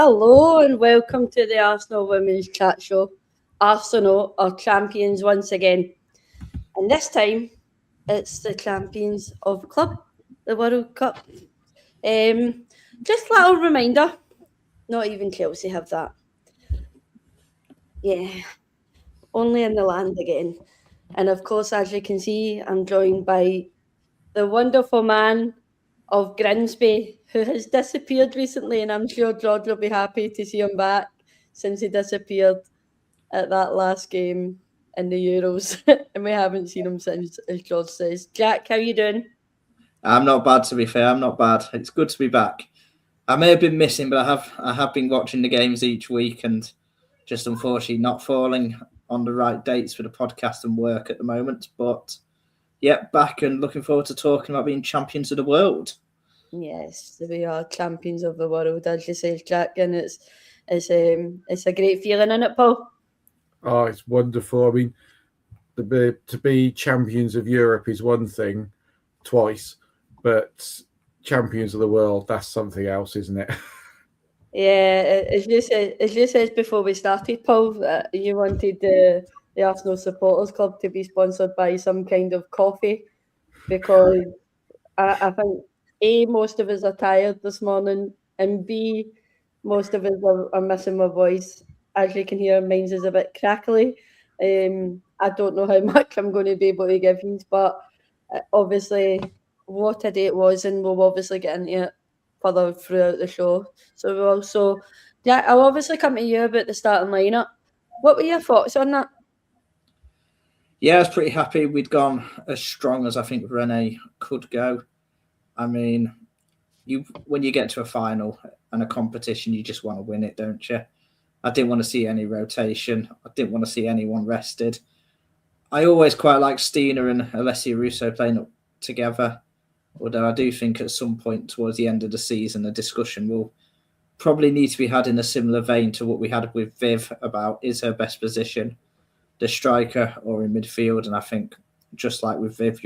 Hello and welcome to the Arsenal Women's Chat Show. Arsenal are champions once again. And this time, it's the champions of club, the World Cup. Just a little reminder, not even Chelsea have that. Yeah, only in the land again. And of course, as you can see, I'm joined by the wonderful man of Grimsby, who has disappeared recently, and I'm sure George will be happy to see him back since he disappeared at that last game in the Euros, and we haven't seen him since, as George says. Jack, how you doing? I'm not bad, to be fair. I'm not bad. It's good to be back. I may have been missing, but I have been watching the games each week and just unfortunately not falling on the right dates for the podcast and work at the moment. But yeah, back and looking forward to talking about being champions of the world. Yes, we are champions of the world, as you say, Jack, and it's a great feeling, isn't it, Paul? Oh, it's wonderful. I mean, to be champions of Europe is one thing, twice, but champions of the world, that's something else, isn't it? Yeah, as you said before we started, Paul, you wanted the Arsenal Supporters Club to be sponsored by some kind of coffee, because I think A, most of us are tired this morning, and B, most of us are missing my voice. As you can hear, mine's is a bit crackly. I don't know how much I'm going to be able to give you, but obviously what a day it was, and we'll obviously get into it further throughout the show. Yeah, I'll obviously come to you about the starting lineup. What were your thoughts on that? Yeah, I was pretty happy we'd gone as strong as I think Renee could go. I mean, when you get to a final and a competition, you just want to win it, don't you? I didn't want to see any rotation. I didn't want to see anyone rested. I always quite like Stina and Alessia Russo playing up together, although I do think at some point towards the end of the season, a discussion will probably need to be had in a similar vein to what we had with Viv about is her best position the striker or in midfield. And I think just like with Viv,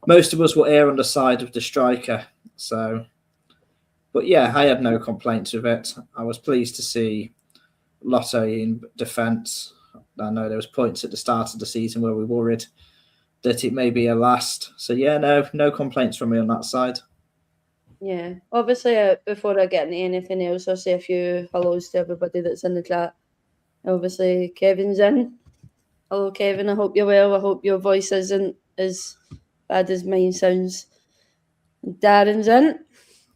most of us will err on the side of the striker. So, but yeah, I had no complaints with it. I was pleased to see Lotte in defence. I know there was points at the start of the season where we worried that it may be a last. So yeah, no complaints from me on that side. Yeah, obviously, before I get into anything else, I'll say a few hellos to everybody that's in the chat. Obviously, Kevin's in. Hello, Kevin. I hope you're well. I hope your voice isn't as bad as mine sounds. Darren's in.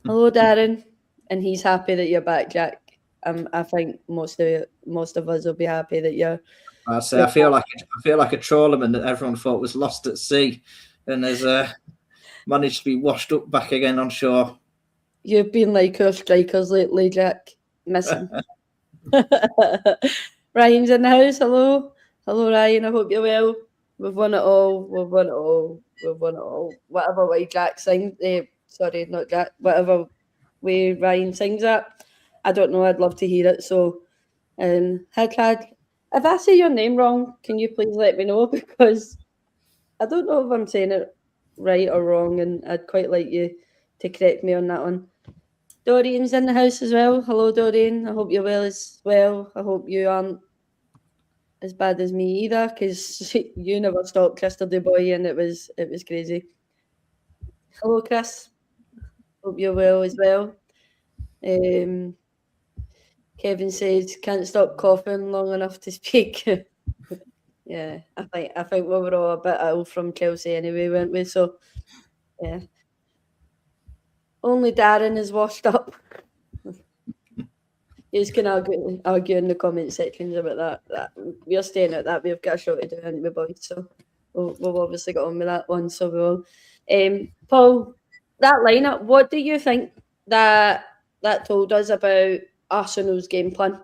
Hello, Darren. And he's happy that you're back, Jack. I think most of us will be happy that you're. I feel like a trawlerman that everyone thought was lost at sea, and has managed to be washed up back again on shore. You've been like our strikers lately, Jack. Missing. Ryan's in the house. Hello, Ryan. I hope you're well. We've won it all. Whatever way Jack sings. Sorry, not Jack. Whatever way Ryan sings that. I don't know. I'd love to hear it. So, Hagcad, if I say your name wrong, can you please let me know? Because I don't know if I'm saying it right or wrong, and I'd quite like you to correct me on that one. Dorian's in the house as well. Hello, Dorian. I hope you're well as well. I hope you aren't as bad as me either, because you never stopped yesterday, boy, and it was crazy. Hello, Chris. Hope you're well as well. Kevin says can't stop coughing long enough to speak. Yeah, I think we were all a bit ill from Chelsea anyway, weren't we? So yeah. Only Darren is washed up. You can argue in the comment sections about that. We're staying at that. We've got a show to do, haven't we, boys? So we'll obviously get on with that one. So we will. Paul, that lineup, what do you think that told us about Arsenal's game plan?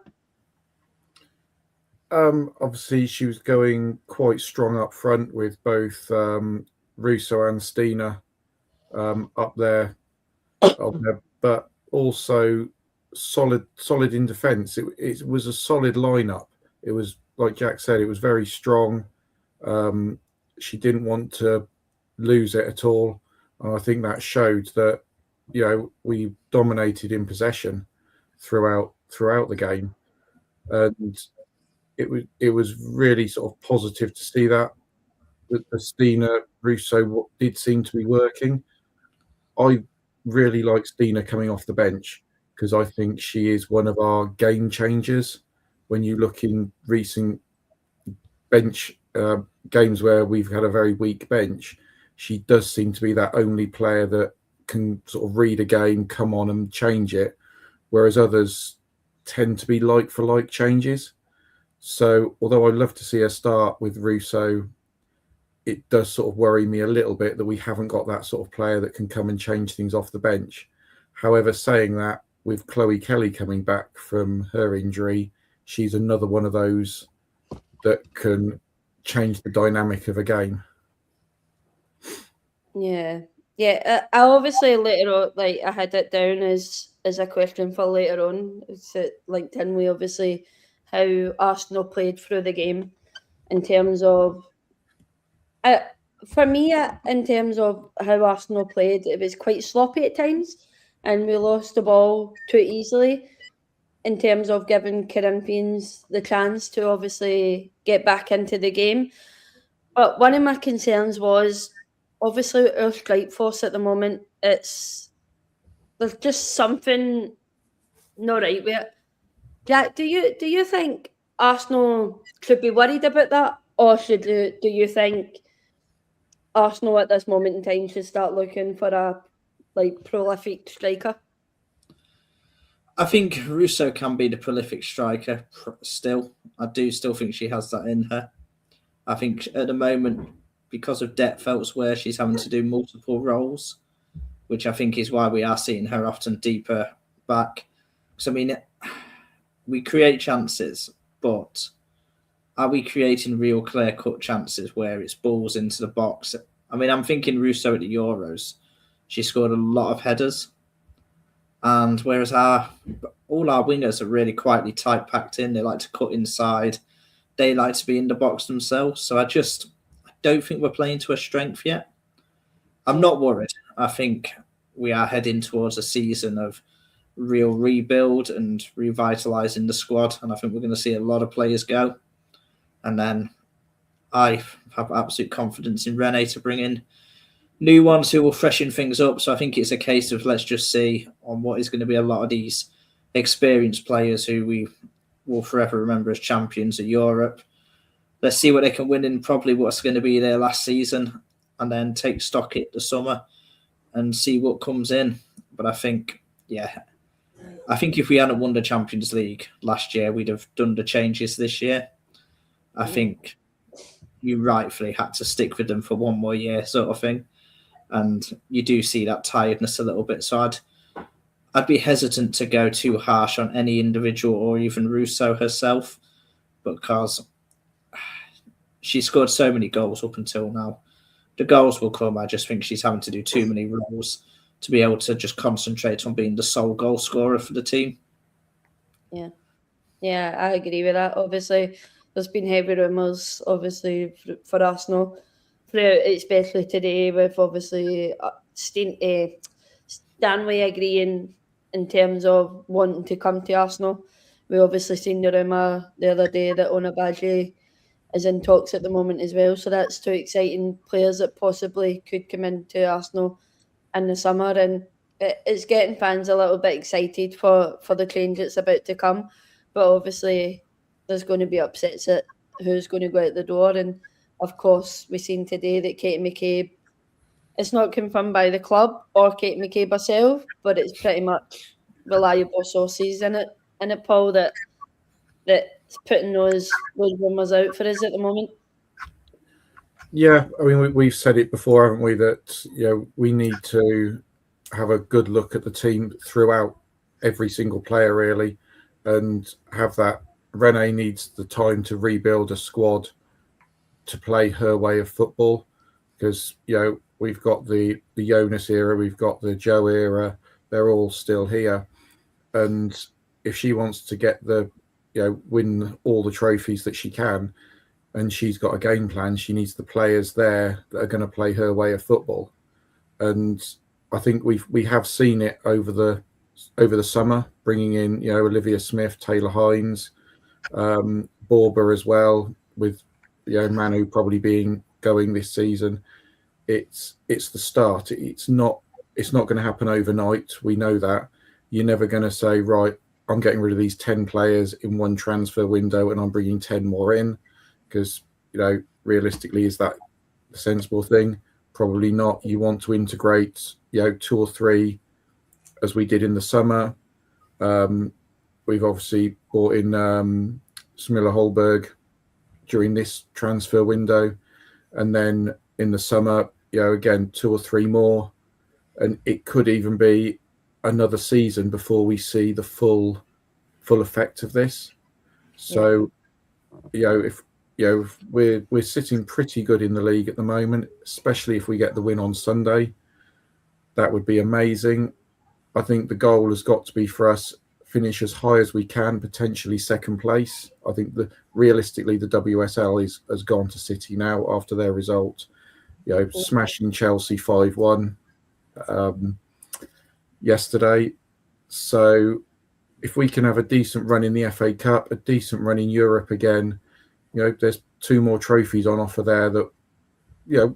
Obviously, she was going quite strong up front with both Russo and Stina up there, but also solid in defence. It was a solid lineup. It was, like Jack said, it was very strong. She didn't want to lose it at all, and I think that showed that we dominated in possession throughout the game, and it was really sort of positive to see that the Stina Russo did seem to be working. I really like Stina coming off the bench because I think she is one of our game changers. When you look in recent bench games where we've had a very weak bench, she does seem to be that only player that can sort of read a game, come on and change it, whereas others tend to be like for like changes. So although I'd love to see her start with Russo, it does sort of worry me a little bit that we haven't got that sort of player that can come and change things off the bench. However, saying that, with Chloe Kelly coming back from her injury, she's another one of those that can change the dynamic of a game. Yeah. I obviously later on, like, I had it down as a question for later on. It's linked in with obviously how Arsenal played through the game in terms of, for me, in terms of how Arsenal played, it was quite sloppy at times, and we lost the ball too easily in terms of giving Corinthians the chance to obviously get back into the game. But one of my concerns was obviously our strike force at the moment. There's just something not right with it. Jack, do you think Arsenal should be worried about that, or do you think Arsenal at this moment in time should start looking for a prolific striker? I think Russo can be the prolific striker still. I do still think she has that in her. I think at the moment, because of depth elsewhere, she's having to do multiple roles, which I think is why we are seeing her often deeper back. So, I mean, we create chances, but are we creating real clear-cut chances where it's balls into the box? I mean, I'm thinking Russo at the Euros. She scored a lot of headers. And whereas all our wingers are really quietly tight packed in, they like to cut inside. They like to be in the box themselves. So I don't think we're playing to a strength yet. I'm not worried. I think we are heading towards a season of real rebuild and revitalising the squad. And I think we're going to see a lot of players go. And then I have absolute confidence in Rene to bring in new ones who will freshen things up. So I think it's a case of let's just see on what is going to be a lot of these experienced players who we will forever remember as champions of Europe. Let's see what they can win in probably what's going to be their last season, and then take stock at the summer and see what comes in. But I think if we hadn't won the Champions League last year, we'd have done the changes this year. I think you rightfully had to stick with them for one more year sort of thing. And you do see that tiredness a little bit. So I'd be hesitant to go too harsh on any individual or even Russo herself, because she scored so many goals up until now. The goals will come. I just think she's having to do too many roles to be able to just concentrate on being the sole goal scorer for the team. Yeah, I agree with that. Obviously, there's been heavy rumours, obviously, for Arsenal, especially today, with obviously Stanley agreeing in terms of wanting to come to Arsenal. We obviously seen the rumour the other day that Onabaji is in talks at the moment as well. So that's two exciting players that possibly could come into Arsenal in the summer, and it's getting fans a little bit excited for the change that's about to come. But obviously, there's going to be upsets at who's going to go out the door. And of course, we've seen today that Katie McCabe, it's not confirmed by the club or Katie McCabe herself, but it's pretty much reliable sources in it, Paul, that's putting those rumours out for us at the moment. Yeah, I mean, we've said it before, haven't we, that we need to have a good look at the team throughout every single player, really, and have that. Rene needs the time to rebuild a squad to play her way of football, because we've got the Jonas era, we've got the Joe era, they're all still here, and if she wants to get win all the trophies that she can, and she's got a game plan, she needs the players there that are going to play her way of football. And I think we have seen it over the over the summer, bringing in Olivia Smith, Taylor Hines, Borba as well, with Manu probably going this season. It's the start. It's not going to happen overnight. We know that. You're never going to say, right, I'm getting rid of these 10 players in one transfer window and I'm bringing 10 more in, because realistically, is that the sensible thing? Probably not. You want to integrate 2 or 3, as we did in the summer. We've obviously brought in Smilla Holberg during this transfer window, and then in the summer, again 2 or 3 more, and it could even be another season before we see the full effect of this. So, if we're sitting pretty good in the league at the moment, especially if we get the win on Sunday, that would be amazing. I think the goal has got to be for us finish as high as we can, potentially second place. I think realistically the WSL has gone to City now after their result, smashing Chelsea 5-1 yesterday. So if we can have a decent run in the FA Cup, a decent run in Europe again, there's 2 more trophies on offer there that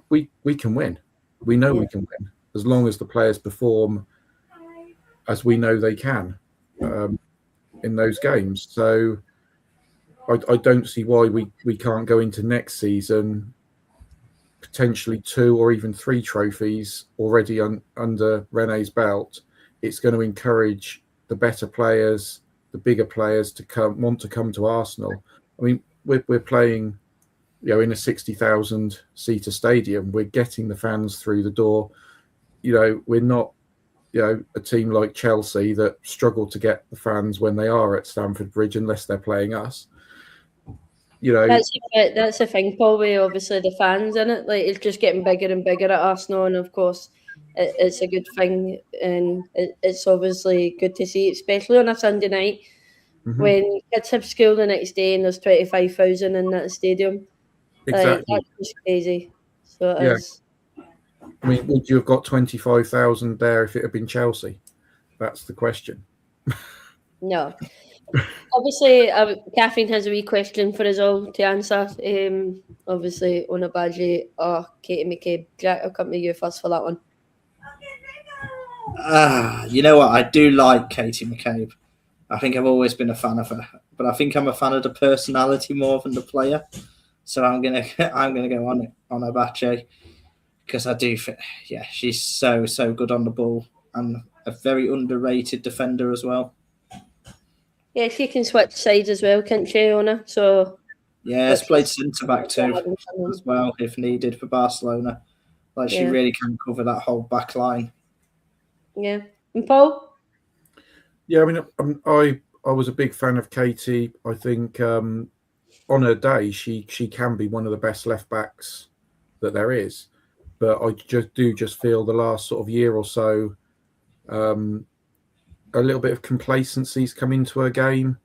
we can win. We know we can win as long as the players perform as we know they can in those games. So I don't see why we can't go into next season potentially 2 or even 3 trophies already under Rene's belt. It's going to encourage the better players, the bigger players to want to come to Arsenal. I mean, we're playing in a 60,000 seater stadium. We're getting the fans through the door. We're not a team like Chelsea that struggle to get the fans when they are at Stamford Bridge unless they're playing us. That's the thing, Paul, with obviously the fans in it. Like, it's just getting bigger and bigger at Arsenal, and of course it's a good thing, and it's obviously good to see, especially on a Sunday night when kids have school the next day and there's 25,000 in that stadium. Exactly. That's just crazy. So it is. I mean, would you have got 25,000 there if it had been Chelsea? That's the question. No. Obviously, Catherine has a wee question for us all to answer. Obviously, Ona Badgie or Katie McCabe. Jack, I'll come to you first for that one. You know what? I do like Katie McCabe. I think I've always been a fan of her, but I think I'm a fan of the personality more than the player. So I'm gonna go on Ona Badgie, because I do think, she's so good on the ball and a very underrated defender as well. Yeah, she can switch sides as well, can't she, Ona? So it's played centre back too as well if needed for Barcelona. She really can cover that whole back line. Yeah, and Paul? Yeah, I mean, I was a big fan of Katie. I think on her day she can be one of the best left backs that there is, but I just feel the last sort of year or so, a little bit of complacency's come into her game,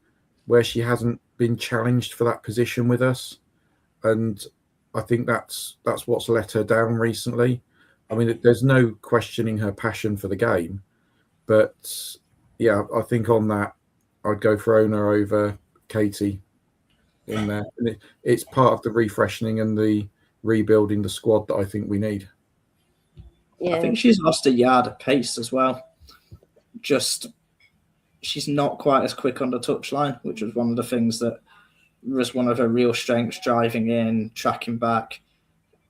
where she hasn't been challenged for that position with us, and I think that's what's let her down recently. I mean, there's no questioning her passion for the game, but I think on that I'd go for Ona over Katie in there. And it's part of the refreshing and the rebuilding the squad that I think we need. I think she's lost a yard of pace as well. She's not quite as quick on the touchline, which was one of the things that was one of her real strengths, driving in, tracking back.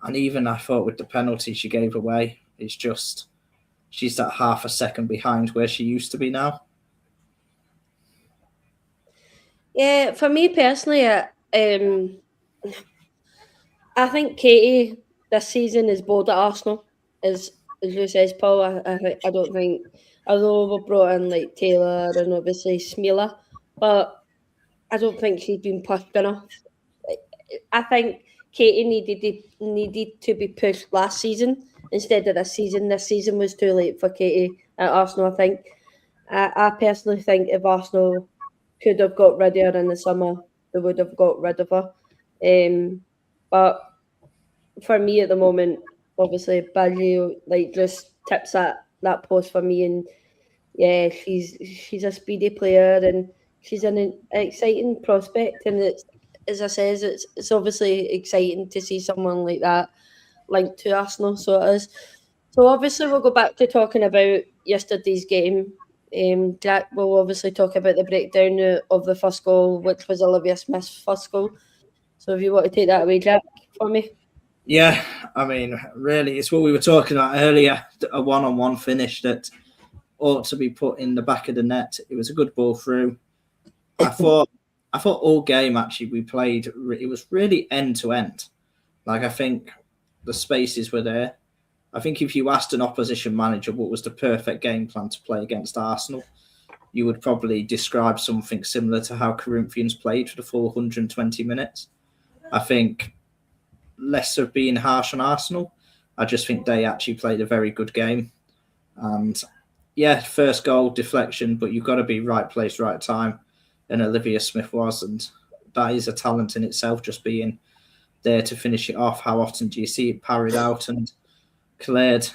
And even I thought with the penalty she gave away, it's just she's that half a second behind where she used to be now. Yeah, for me personally, I think Katie this season is bored at Arsenal. As you says, Paul, I don't think, although we brought in like Taylor and obviously Smilla, but I don't think she's been pushed enough. I think Katie needed to be pushed last season instead of this season. This season was too late for Katie at Arsenal, I think. I personally think if Arsenal could have got rid of her in the summer, they would have got rid of her. But for me at the moment, obviously, Badgie just tips that post for me, and yeah, she's a speedy player and she's an exciting prospect. And it's, as I says, it's obviously exciting to see someone like that linked to Arsenal. So it is. So obviously we'll go back to talking about yesterday's game. Jack will obviously talk about the breakdown of the first goal, which was Olivia Smith's first goal. So if you want to take that away, Jack, for me. Yeah, I mean, really, it's what we were talking about earlier. A one-on-one finish that ought to be put in the back of the net. It was a good ball through. I thought all game actually we played. It was really end to end. Like I think the spaces were there. I think if you asked an opposition manager what was the perfect game plan to play against Arsenal, you would probably describe something similar to how Corinthians played for the full 120 minutes. I think less of being harsh on Arsenal. I just think they actually played a very good game. And yeah, first goal, deflection, but you've got to be right place, right time. And Olivia Smith was. And that is a talent in itself, just being there to finish it off. How often do you see it parried out and cleared?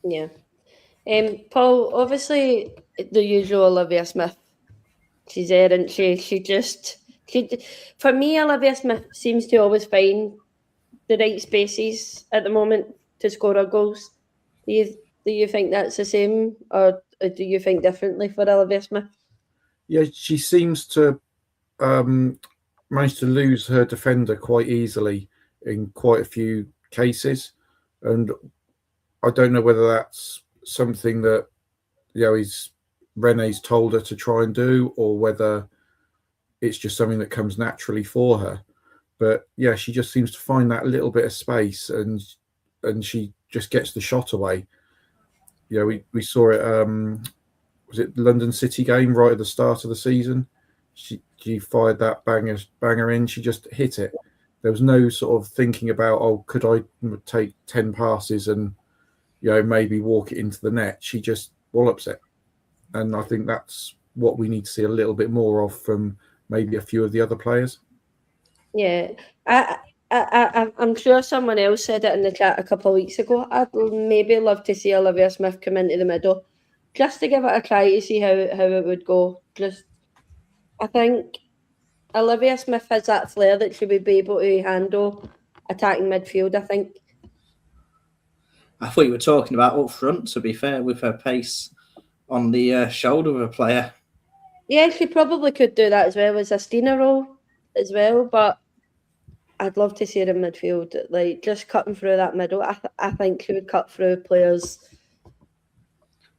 Yeah. Paul, obviously the usual Olivia Smith. She's there, and for me, Olivia Smith seems to always find the right spaces at the moment to score her goals. Do you think that's the same, or do you think differently for Olivia Smith? Yeah, she seems to manage to lose her defender quite easily in quite a few cases, and I don't know whether that's something that Rene's told her to try and do, or whether it's just something that comes naturally for her. But yeah, she just seems to find that little bit of space, and she just gets the shot away. We saw it. Was it the London City game right at the start of the season? She fired that banger in. She just hit it. There was no sort of thinking about, oh, could I take 10 passes and maybe walk it into the net. She just wallops it, and I think that's what we need to see a little bit more of from maybe a few of the other players. Yeah, I'm sure someone else said it in the chat a couple of weeks ago. I'd maybe love to see Olivia Smith come into the middle, just to give it a try to see how it would go. I think Olivia Smith has that flair that she would be able to handle attacking midfield, I think. I thought you were talking about up front, to be fair, with her pace on the shoulder of a player. Yeah, she probably could do that as well as a Stina role as well, but I'd love to see her in midfield, like just cutting through that middle. I think she would cut through players.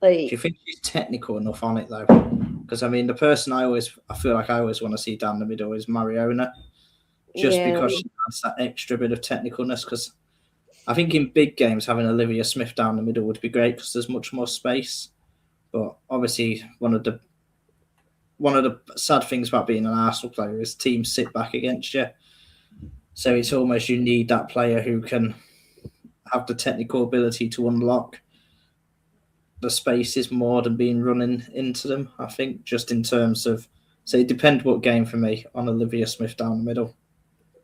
Do you think she's technical enough on it though? Because I mean, the person I feel like I always want to see down the middle is Mariona, just because she has that extra bit of technicalness. Because I think in big games having Olivia Smith down the middle would be great because there's much more space. But obviously, one of the sad things about being an Arsenal player is teams sit back against you. So it's almost you need that player who can have the technical ability to unlock the spaces more than being running into them. I think just in terms of, so it depends what game for me on Olivia Smith down the middle.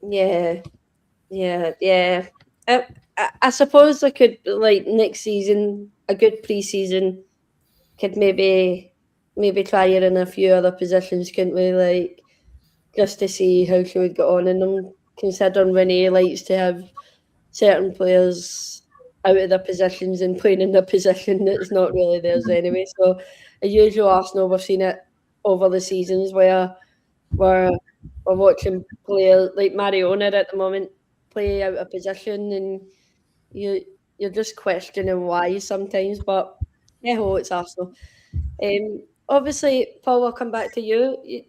Yeah. I suppose I could, like, next season, a good pre-season, could maybe try her in a few other positions, couldn't we? Like, just to see how she would get on in them, considering Renee likes to have certain players out of their positions and playing in a position that's not really theirs anyway. So, as usual, Arsenal, we've seen it over the seasons where we're watching players like Mariona at the moment play out of position, and you're just questioning why sometimes. But yeah, it's Arsenal. Obviously, Paul, I'll come back to you.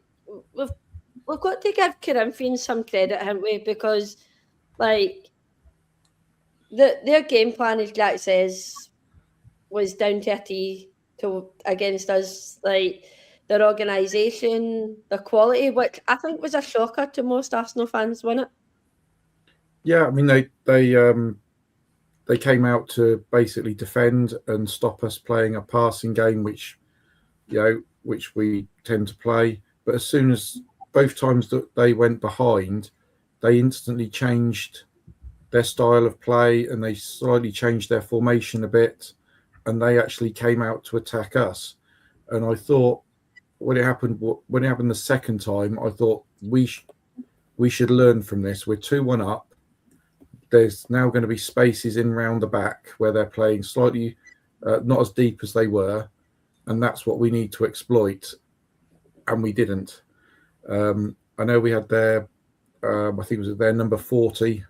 We've got to give Corinthians some credit, haven't we? Because like their game plan, as Jack says, was down to a T to against us. Like their organisation, their quality, which I think was a shocker to most Arsenal fans, wasn't it? Yeah, I mean they came out to basically defend and stop us playing a passing game, which we tend to play. But as soon as both times that they went behind, they instantly changed their style of play and they slightly changed their formation a bit. and they actually came out to attack us. And I thought when it happened the second time, I thought we should learn from this. We're 2-1 up. There's now going to be spaces in round the back where they're playing slightly not as deep as they were, and that's what we need to exploit. And we didn't. I know we had their, I think it was their number 40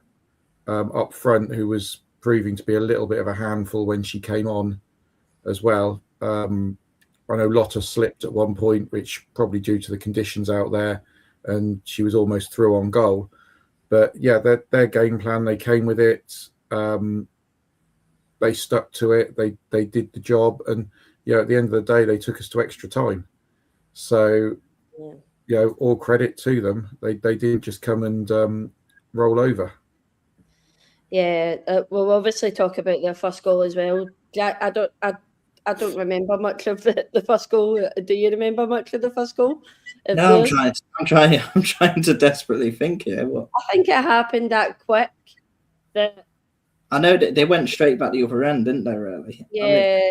up front, who was proving to be a little bit of a handful when she came on as well. I know Lotta slipped at one point, which probably due to the conditions out there, and she was almost through on goal. But yeah, their game plan, they came with it. They stuck to it. They did the job, and at the end of the day, they took us to extra time. So, all credit to them. They didn't just come and roll over. Yeah, we'll obviously talk about their first goal as well. I don't remember much of the first goal. Do you remember much of the first goal? No, I'm trying to desperately think here. I think it happened that quick. I know that they went straight back the other end, didn't they? Really? Yeah.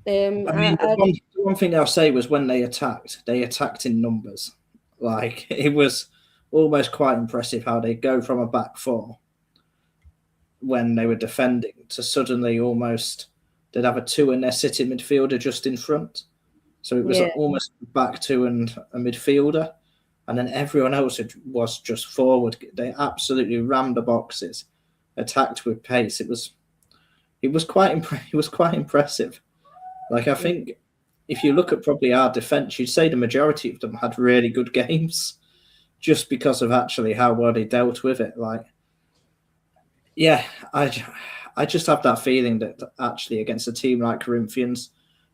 The one thing I'll say was when they attacked in numbers. Like, it was almost quite impressive how they go from a back four when they were defending to suddenly almost they'd have a 2 in their sitting midfielder just in front. So it was almost back 2 and a midfielder. And then everyone else was just forward. They absolutely rammed the boxes, attacked with pace. It was quite impressive. Like, I think if you look at probably our defence, you'd say the majority of them had really good games just because of actually how well they dealt with it. Like, yeah, I just have that feeling that actually against a team like Corinthians,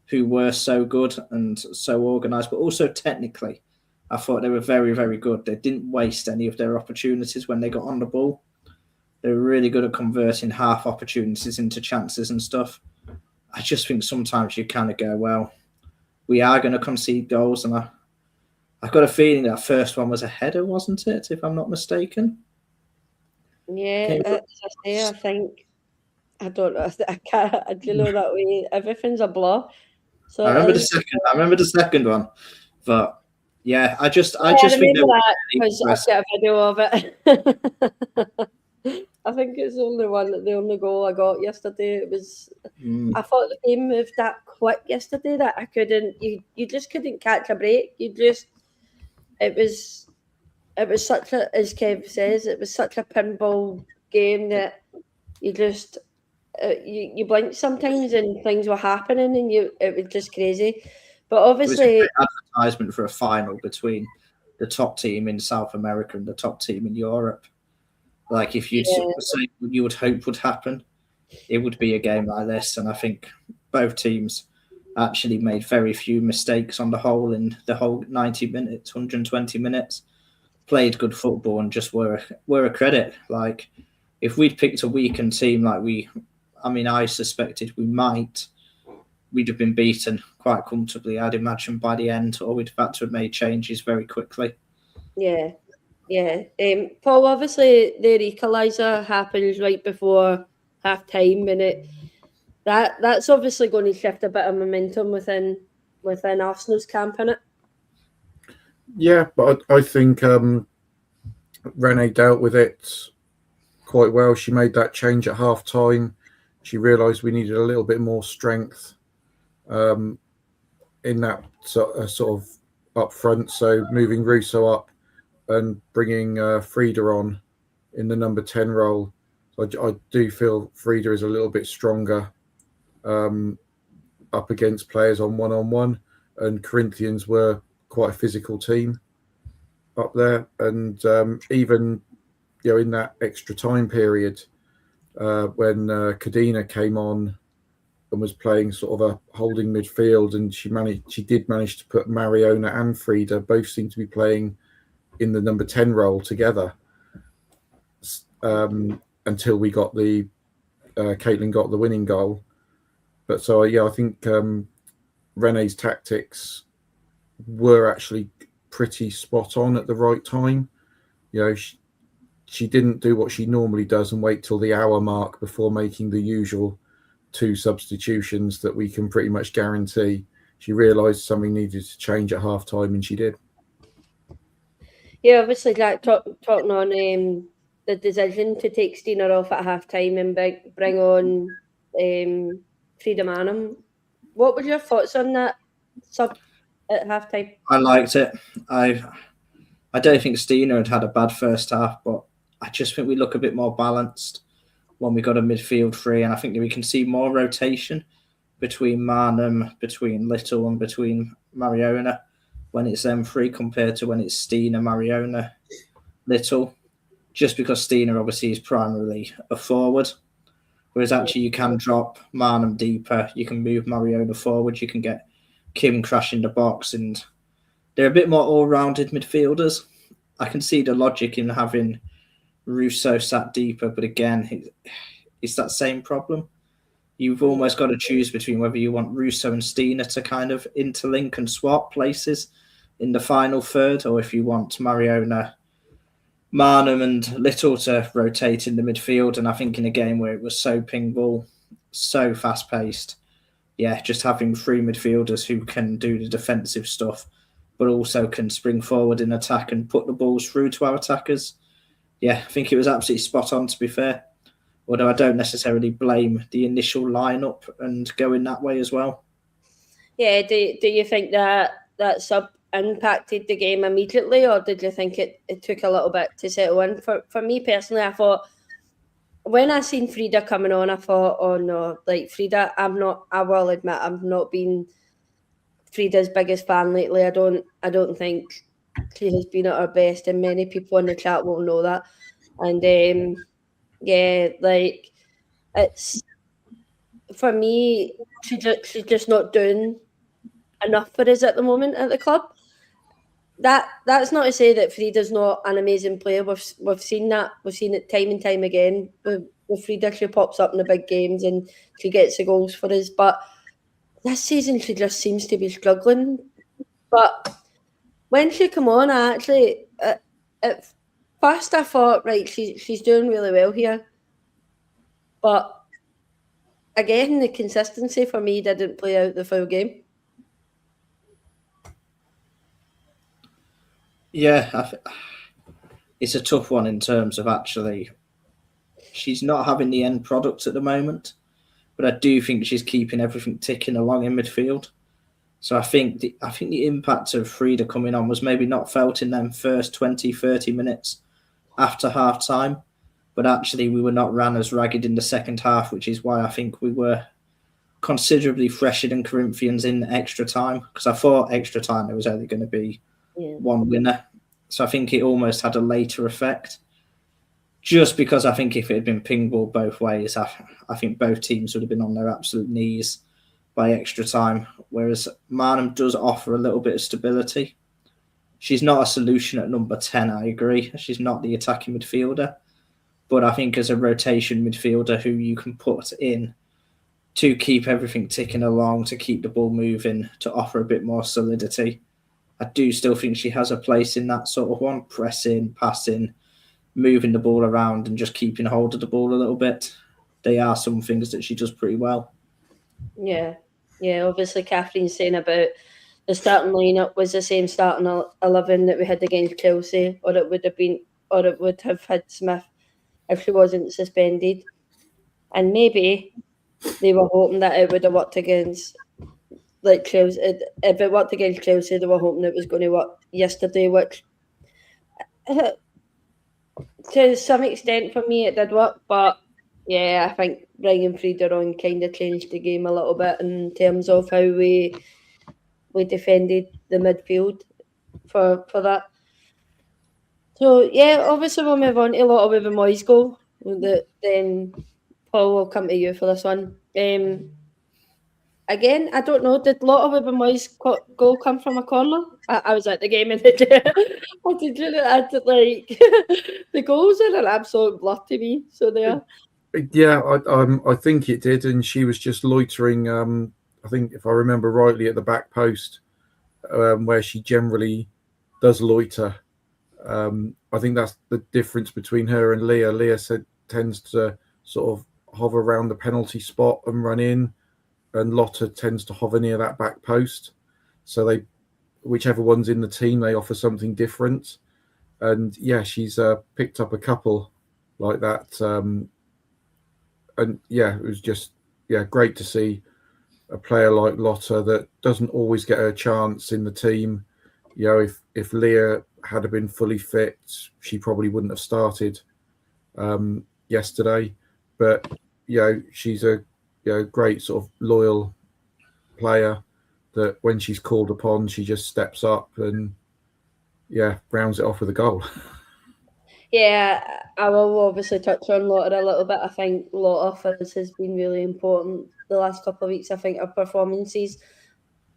who were so good and so organised, but also technically, I thought they were very, very good. They didn't waste any of their opportunities when they got on the ball. They were really good at converting half opportunities into chances and stuff. I just think sometimes you kind of go, well, we are going to concede goals. And I've got a feeling that first one was a header, wasn't it, if I'm not mistaken? Yeah, I think. I don't know. I can't. That way, everything's a blur. So I remember the second one, but yeah, I just think that because I've got a video of it. I think it's the only goal I got yesterday. It was. I thought the game moved that quick yesterday that I couldn't. You just couldn't catch a break. It was such a, as Kev says, it was such a pinball game that you just. You blinked sometimes and things were happening and it was just crazy. But obviously, it was a great advertisement for a final between the top team in South America and the top team in Europe. Like, if you'd say what you would hope would happen, it would be a game like this. And I think both teams actually made very few mistakes on the whole in the whole 90 minutes, 120 minutes. Played good football and just were a credit. Like, if we'd picked a weakened team like I suspected we'd have been beaten quite comfortably, I'd imagine, by the end, or we'd have had to have made changes very quickly. Yeah. Paul, obviously their equaliser happens right before half time, and that's obviously going to shift a bit of momentum within Arsenal's camp, innit? Yeah, but I think Renee dealt with it quite well. She made that change at half time. She realised we needed a little bit more strength in that sort of up front. So moving Russo up and bringing Frida on in the number 10 role. So I do feel Frida is a little bit stronger up against players on one-on-one, and Corinthians were quite a physical team up there. And even in that extra time period, when Kadina came on and was playing sort of a holding midfield, and she did manage to put Mariona and Frida, both seem to be playing in the number 10 role together until we got Caitlin got the winning goal. But so I think Renee's tactics were actually pretty spot on at the right time. She didn't do what she normally does and wait till the hour mark before making the usual 2 substitutions that we can pretty much guarantee. She realised something needed to change at half time, and she did. Yeah, obviously, Jack, talking on the decision to take Steiner off at half time and bring on Frida Manham. What were your thoughts on that sub at half time? I liked it. I don't think Steiner had a bad first half, but I just think we look a bit more balanced when we got a midfield three, and I think we can see more rotation between Marnham, between Little, and between Mariona when it's them three compared to when it's Steiner, Mariona, Little. Just because Steiner obviously is primarily a forward, whereas actually you can drop Marnham deeper, you can move Mariona forward, you can get Kim crashing the box, and they're a bit more all-rounded midfielders. I can see the logic in having Russo sat deeper, but again, it's that same problem. You've almost got to choose between whether you want Russo and Steiner to kind of interlink and swap places in the final third, or if you want Mariona, Marnham and Little to rotate in the midfield. And I think in a game where it was so ping ball, so fast-paced, just having 3 midfielders who can do the defensive stuff, but also can spring forward in attack and put the balls through to our attackers. I think it was absolutely spot on, to be fair. Although I don't necessarily blame the initial lineup and going that way as well. Yeah, do you think that sub impacted the game immediately, or did you think it took a little bit to settle in? For me personally, I thought when I seen Frida coming on, I thought, oh no, like Frida, I will admit, I've not been Frida's biggest fan lately. I don't think she has been at her best, and many people in the chat will know that. And like it's for me, she's just not doing enough for us at the moment at the club. That's not to say that Frida's not an amazing player. We've seen that. We've seen it time and time again. With Frida, she pops up in the big games and she gets the goals for us. But this season, she just seems to be struggling. But when she came on, I actually at first I thought, right, she's doing really well here. But again, the consistency for me didn't play out the full game. Yeah, it's a tough one in terms of actually she's not having the end product at the moment, but I do think she's keeping everything ticking along in midfield. So I think the impact of Frida coming on was maybe not felt in them first 20, 30 minutes after half time, but actually we were not ran as ragged in the second half, which is why I think we were considerably fresher than Corinthians in extra time, because I thought extra time there was only going to be one winner. So I think it almost had a later effect. Just because I think if it had been ping ball both ways, I think both teams would have been on their absolute knees by extra time. Whereas Marnham does offer a little bit of stability. She's not a solution at number 10, I agree. She's not the attacking midfielder. But I think as a rotation midfielder who you can put in to keep everything ticking along, to keep the ball moving, to offer a bit more solidity, I do still think she has a place in that sort of one, pressing, passing, moving the ball around and just keeping hold of the ball a little bit. They are some things that she does pretty well. Yeah, obviously Kathleen's saying about the starting lineup was the same starting 11 that we had against Chelsea, or it would have had Smith if she wasn't suspended. And maybe they were hoping that it would have worked against Chelsea. If it worked against Chelsea, they were hoping it was going to work yesterday, which to some extent for me it did work. But yeah, I think bringing Frida on kind of changed the game a little bit in terms of how we defended the midfield for that. So yeah, obviously we'll move on to a lot of Ruben Moyes' goal. Then Paul will come to you for this one. Again, I don't know. Did a lot of Ruben Moyes' goal come from a corner? I was at the game and the goals are an absolute blur to me. So they are. Yeah, I think it did, and she was just loitering. I think if I remember rightly, at the back post, where she generally does loiter. I think that's the difference between her and Leah. Leah tends to sort of hover around the penalty spot and run in, and Lotta tends to hover near that back post. So whichever one's in the team, they offer something different. And yeah, she's picked up a couple like that. And yeah, it was just great to see a player like Lotta that doesn't always get a chance in the team. If Leah had been fully fit, she probably wouldn't have started yesterday. But she's a great sort of loyal player that when she's called upon, she just steps up and rounds it off with a goal. Yeah, I will obviously touch on Lotta a little bit. I think Lotta for us has been really important the last couple of weeks. I think our performances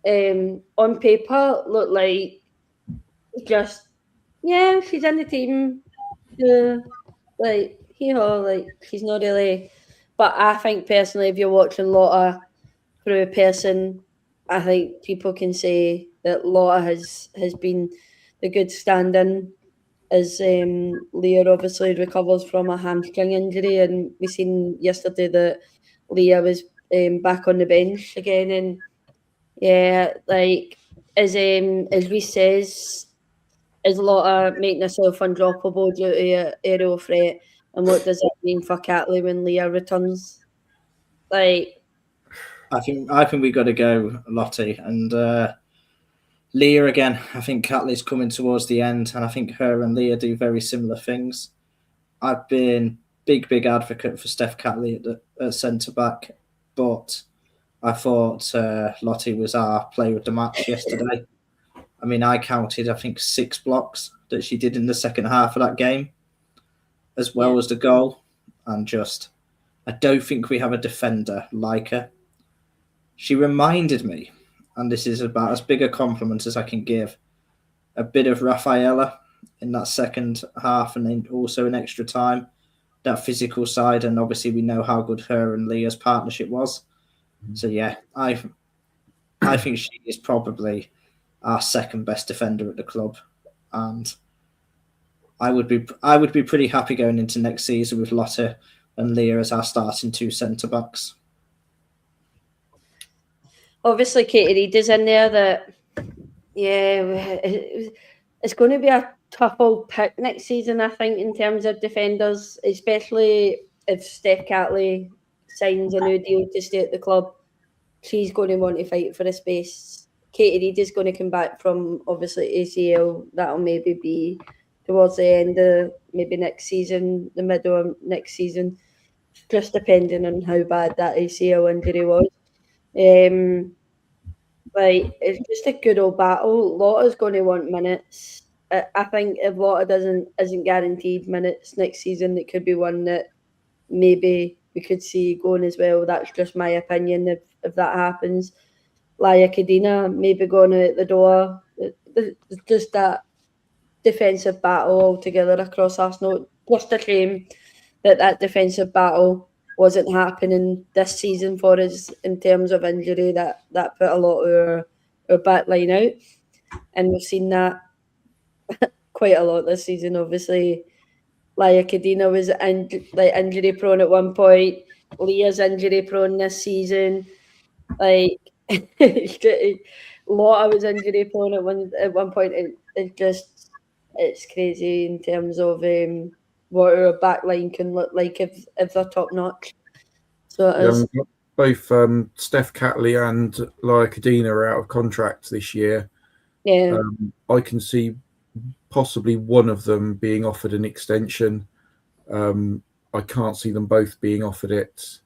on paper look like just she's in the team. She's not really. But I think personally, if you're watching Lotta through a person, I think people can say that Lotta has been the good stand-in as Leah obviously recovers from a hamstring injury, and we seen yesterday that Leah was back on the bench again, and as Reece says, is Lotta making herself undroppable due to a aerial threat, and what does that mean for Catley when Leah returns? I think we got to go Lottie and Leah again. I think Catley's coming towards the end, and I think her and Leah do very similar things. I've been big advocate for Steph Catley at centre back, but I thought Lottie was our player of the match yesterday. I mean, I counted, I think, 6 blocks that she did in the second half of that game, as well as the goal. And I don't think we have a defender like her. She reminded me, and this is about as big a compliment as I can give, a bit of Rafaela in that second half, and then also in extra time, that physical side. And obviously we know how good her and Leah's partnership was. So yeah, I think she is probably our second best defender at the club, and I would be pretty happy going into next season with Lotta and Leah as our starting 2 centre backs. Obviously, Katie Reid is in there. That it's going to be a tough old pick next season, I think, in terms of defenders, especially if Steph Catley signs a new deal to stay at the club. She's going to want to fight for a space. Katie Reid is going to come back from, obviously, ACL. That'll maybe be towards the end of maybe next season, the middle of next season, just depending on how bad that ACL injury was. It's just a good old battle. Lotta's going to want minutes. I think if Lotta isn't guaranteed minutes next season, it could be one that maybe we could see going as well. That's just my opinion. If that happens, Laia Kadina maybe going out the door. Just that defensive battle altogether across Arsenal. Just a shame that defensive battle wasn't happening this season for us in terms of injury. That put a lot of our back line out, and we've seen that quite a lot this season. Obviously, Laia Kadina was injury prone at one point. Leah's injury prone this season. Lotta was injury prone at one point. It's crazy in terms of what our back line can look like if they're top notch. So it is. Both Steph Catley and Laia Kadina are out of contract this year. Yeah. I can see possibly one of them being offered an extension. I can't see them both being offered it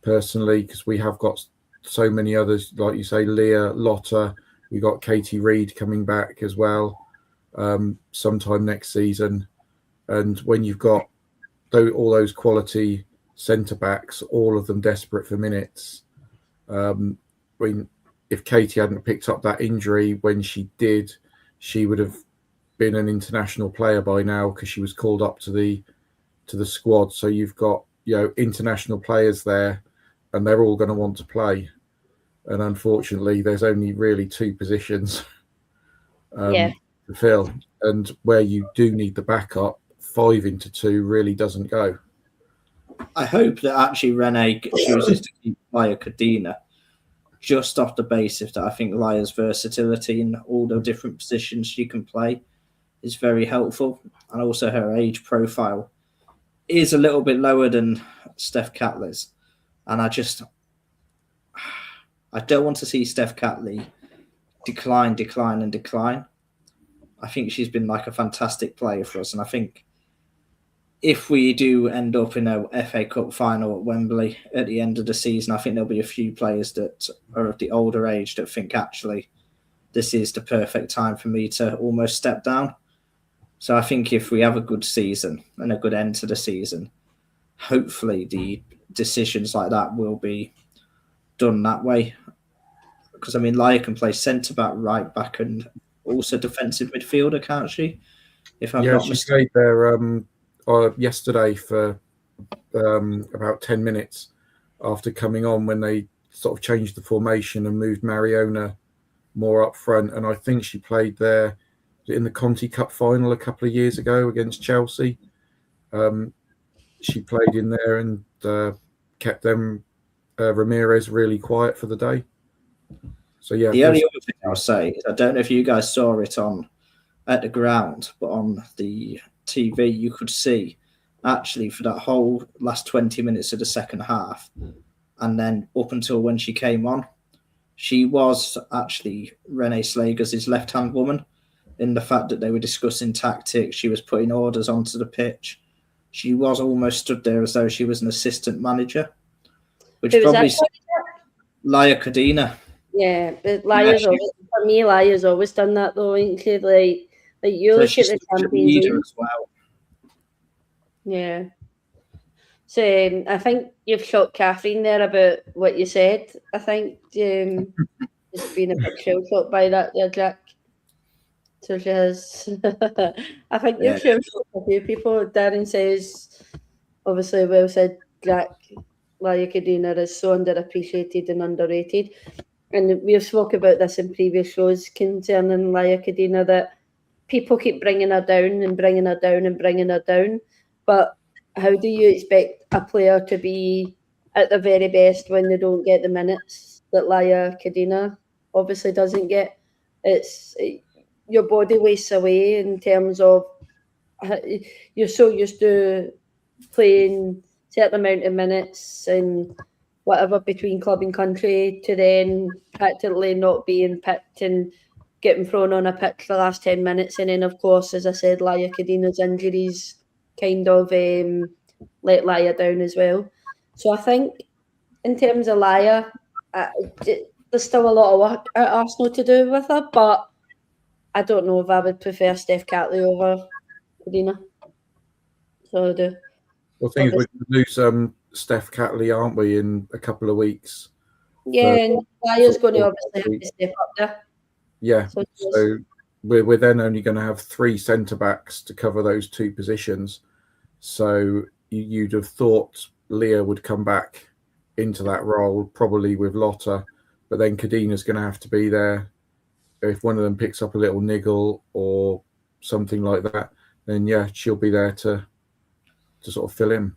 personally, because we have got so many others, like you say, Leah, Lotta. We got Katie Reid coming back as well sometime next season. And when you've got all those quality centre backs, all of them desperate for minutes. If Katie hadn't picked up that injury when she did, she would have been an international player by now, because she was called up to the squad. So you've got international players there, and they're all going to want to play. And unfortunately, there's only really 2 positions to fill, and where you do need the backup, 5 into 2 really doesn't go. I hope that actually Renee chooses to keep Laya Cadena just off the basis that I think Laya's versatility in all the different positions she can play is very helpful, and also her age profile is a little bit lower than Steph Catley's, and I don't want to see Steph Catley decline. I think she's been like a fantastic player for us, and I think if we do end up in a FA Cup final at Wembley at the end of the season, I think there'll be a few players that are of the older age that think actually this is the perfect time for me to almost step down. So I think if we have a good season and a good end to the season, hopefully the decisions like that will be done that way. Because, I mean, Laya can play centre-back, right-back, and also defensive midfielder, can't she? If I'm not mistaken. She played there yesterday for about 10 minutes after coming on when they sort of changed the formation and moved Mariona more up front. And I think she played there in the Conti Cup final a couple of years ago against Chelsea. She played in there and kept them Ramirez really quiet for the day. So yeah. The only other thing I'll say is I don't know if you guys saw it at the ground, but on the TV you could see actually for that whole last 20 minutes of the second half, and then up until when she came on, she was actually Renee Slager's left-hand woman in the fact that they were discussing tactics. She was putting orders onto the pitch. She was almost stood there as though she was an assistant manager, which probably Laya Cadena. Yeah, but Laya's always done that though, ain't she? Like you look at the Champions League as well. Yeah. So I think you've shot Catherine there about what you said. I think it's been a bit shell shocked by that there, Jack. So she has. I think you've shell shocked a few people. Darren says, obviously, well said, Jack. Laya Cadena is so underappreciated and underrated. And we've spoken about this in previous shows concerning Laya Cadena, that people keep bringing her down and bringing her down and bringing her down. But how do you expect a player to be at the very best when they don't get the minutes that Laya Cadena obviously doesn't get? Your body wastes away in terms of you're so used to playing certain amount of minutes and whatever between club and country to then practically not being picked and getting thrown on a pitch the last 10 minutes. And then, of course, as I said, Laya Cadena's injuries kind of let Laya down as well. So I think in terms of Laya, there's still a lot of work at Arsenal to do with her, but I don't know if I would prefer Steph Catley over Cadena. So I do. Well, things we're going to lose Steph Catley, aren't we, in a couple of weeks? Yeah, and Laya's going to obviously have to step up there. Yeah, so we're then only going to have 3 centre-backs to cover those 2 positions. So you'd have thought Leah would come back into that role, probably with Lotta, but then Cadena's going to have to be there. If one of them picks up a little niggle or something like that, then yeah, she'll be there to sort of fill in.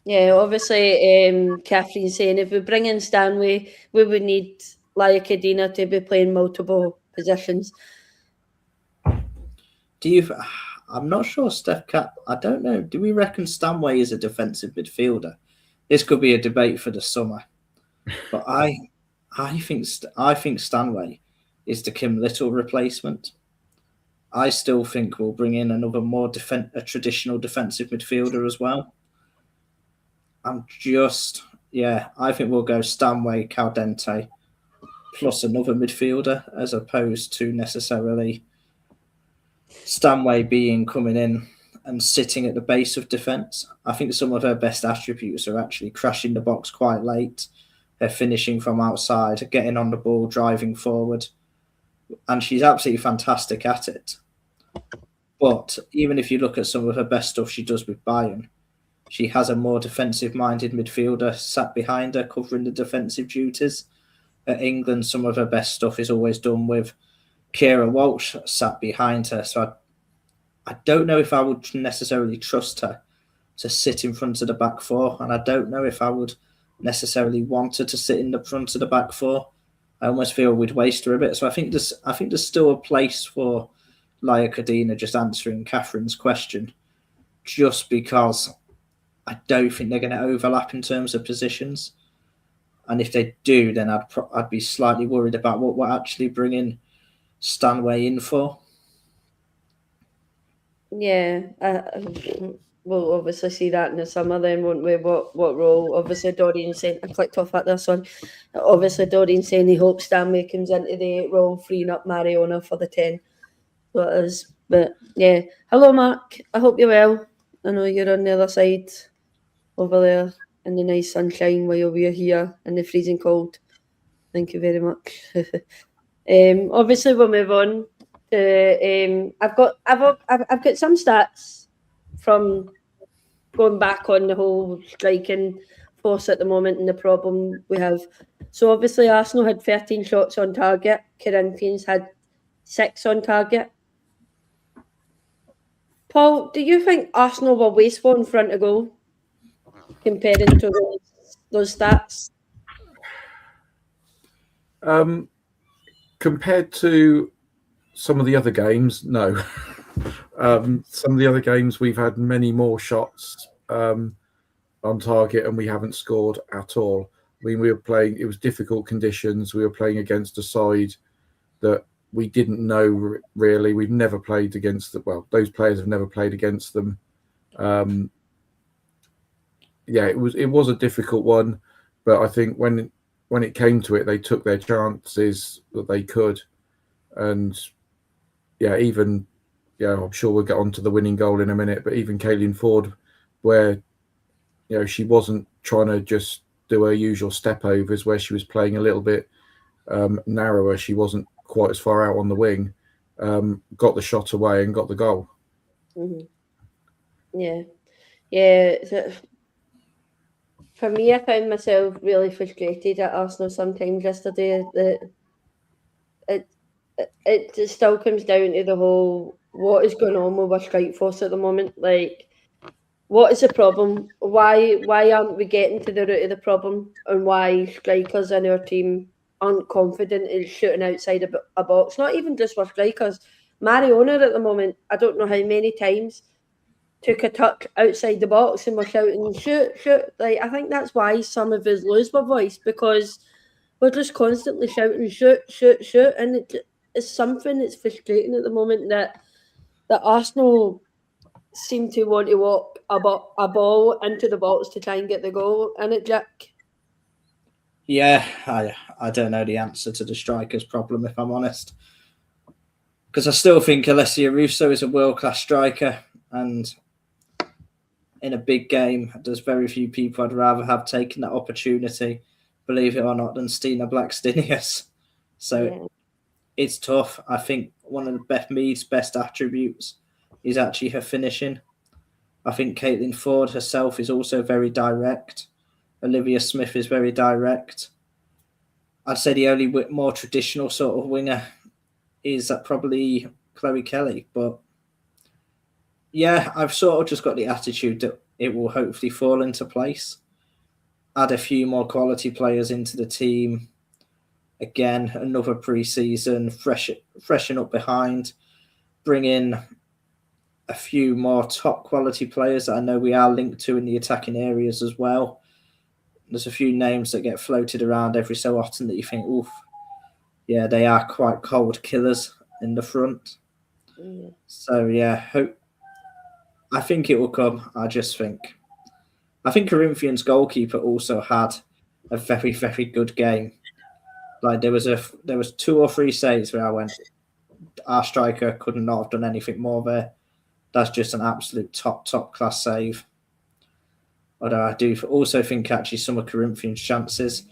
Yeah, obviously, Catherine's saying if we bring in Stanley, we would need Laya Cadena to be playing multiple positions. I'm not sure Steph Cat. I don't know. Do we reckon Stanway is a defensive midfielder? This could be a debate for the summer, but I think Stanway is the Kim Little replacement. I still think we'll bring in another a traditional defensive midfielder as well. I think we'll go Stanway, Caldente, plus another midfielder, as opposed to necessarily Stanway coming in and sitting at the base of defence. I think some of her best attributes are actually crashing the box quite late, her finishing from outside, getting on the ball, driving forward, and she's absolutely fantastic at it. But even if you look at some of her best stuff she does with Bayern, she has a more defensive-minded midfielder sat behind her, covering the defensive duties. At England, some of her best stuff is always done with Keira Walsh sat behind her. So I don't know if I would necessarily trust her to sit in front of the back four, and I don't know if I would necessarily want her to sit in the front of the back four. I almost feel we'd waste her a bit. So I think there's still a place for Laia Cadena, just answering Catherine's question, just because I don't think they're going to overlap in terms of positions. And if they do, then I'd be slightly worried about what we're actually bringing Stanway in for. Yeah, we'll obviously see that in the summer then, won't we? What role? Obviously, Dorian saying, I clicked off at this one. Obviously, Dorian saying he hopes Stanway comes into the 8 role, freeing up Mariona for the 10. So it is. But yeah, hello, Mark. I hope you're well. I know you're on the other side over there in the nice sunshine while we're here in the freezing cold. Thank you very much. Obviously, we'll move on. I've got some stats from going back on the whole striking force at the moment and the problem we have. So obviously Arsenal had 13 shots on target. Corinthians had 6 on target. Paul, do you think Arsenal were wasteful in front of goal comparing to those stats? Compared to some of the other games, no. Some of the other games we've had many more shots on target and we haven't scored at all. I mean, we were playing, it was difficult conditions. We were playing against a side that we didn't know really. We've never played against those players have never played against them. Yeah, it was a difficult one, but I think when it came to it, they took their chances that they could. And yeah, I'm sure we'll get on to the winning goal in a minute, but even Kaylin Ford, where, she wasn't trying to just do her usual step overs, where she was playing a little bit narrower. She wasn't quite as far out on the wing, got the shot away and got the goal. Mm-hmm. Yeah. For me, I found myself really frustrated at Arsenal sometimes yesterday. It just still comes down to the whole, what is going on with our strike force at the moment? Like, what is the problem? Why aren't we getting to the root of the problem? And why strikers in our team aren't confident in shooting outside a box? Not even just for strikers. Mariona at the moment, I don't know how many times, took a touch outside the box and we're shouting, shoot. Like, I think that's why some of us lose our voice, because we're just constantly shouting, shoot. And it's something that's frustrating at the moment that Arsenal seem to want to walk a ball into the box to try and get the goal in it, Jack. Yeah, I don't know the answer to the strikers' problem, if I'm honest. Because I still think Alessia Russo is a world-class striker, and in a big game, there's very few people I'd rather have taken that opportunity, believe it or not, than Stina Blackstenius. So It's tough. I think one of Beth Mead's best attributes is actually her finishing. I think Caitlin Ford herself is also very direct. Olivia Smith is very direct. I'd say the only more traditional sort of winger is probably Chloe Kelly. But yeah, I've sort of just got the attitude that it will hopefully fall into place. Add a few more quality players into the team. Again, another pre-season, freshen up behind. Bring in a few more top quality players that I know we are linked to in the attacking areas as well. There's a few names that get floated around every so often that you think, oof, yeah, they are quite cold killers in the front. Yeah. So yeah, I think it will come. I think Corinthians goalkeeper also had a very, very good game. Like there was 2 or 3 saves where I went, our striker could not have done anything more there. That's just an absolute top class save. Although I do also think actually some of Corinthians' chances,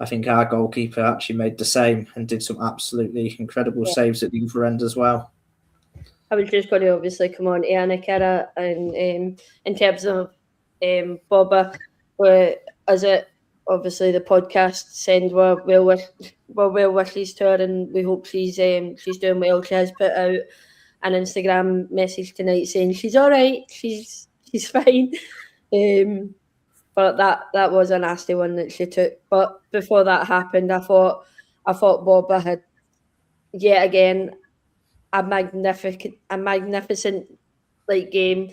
I think our goalkeeper actually made the same and did some absolutely incredible saves at the other end as well. I was just going to obviously come on to Anna Kara and in terms of Bobba, as it obviously the podcast send well wishes to her, and we hope she's doing well. She has put out an Instagram message tonight saying she's all right. She's she's fine. But that was a nasty one that she took. But before that happened, I thought Bobba had yet again a magnificent like game.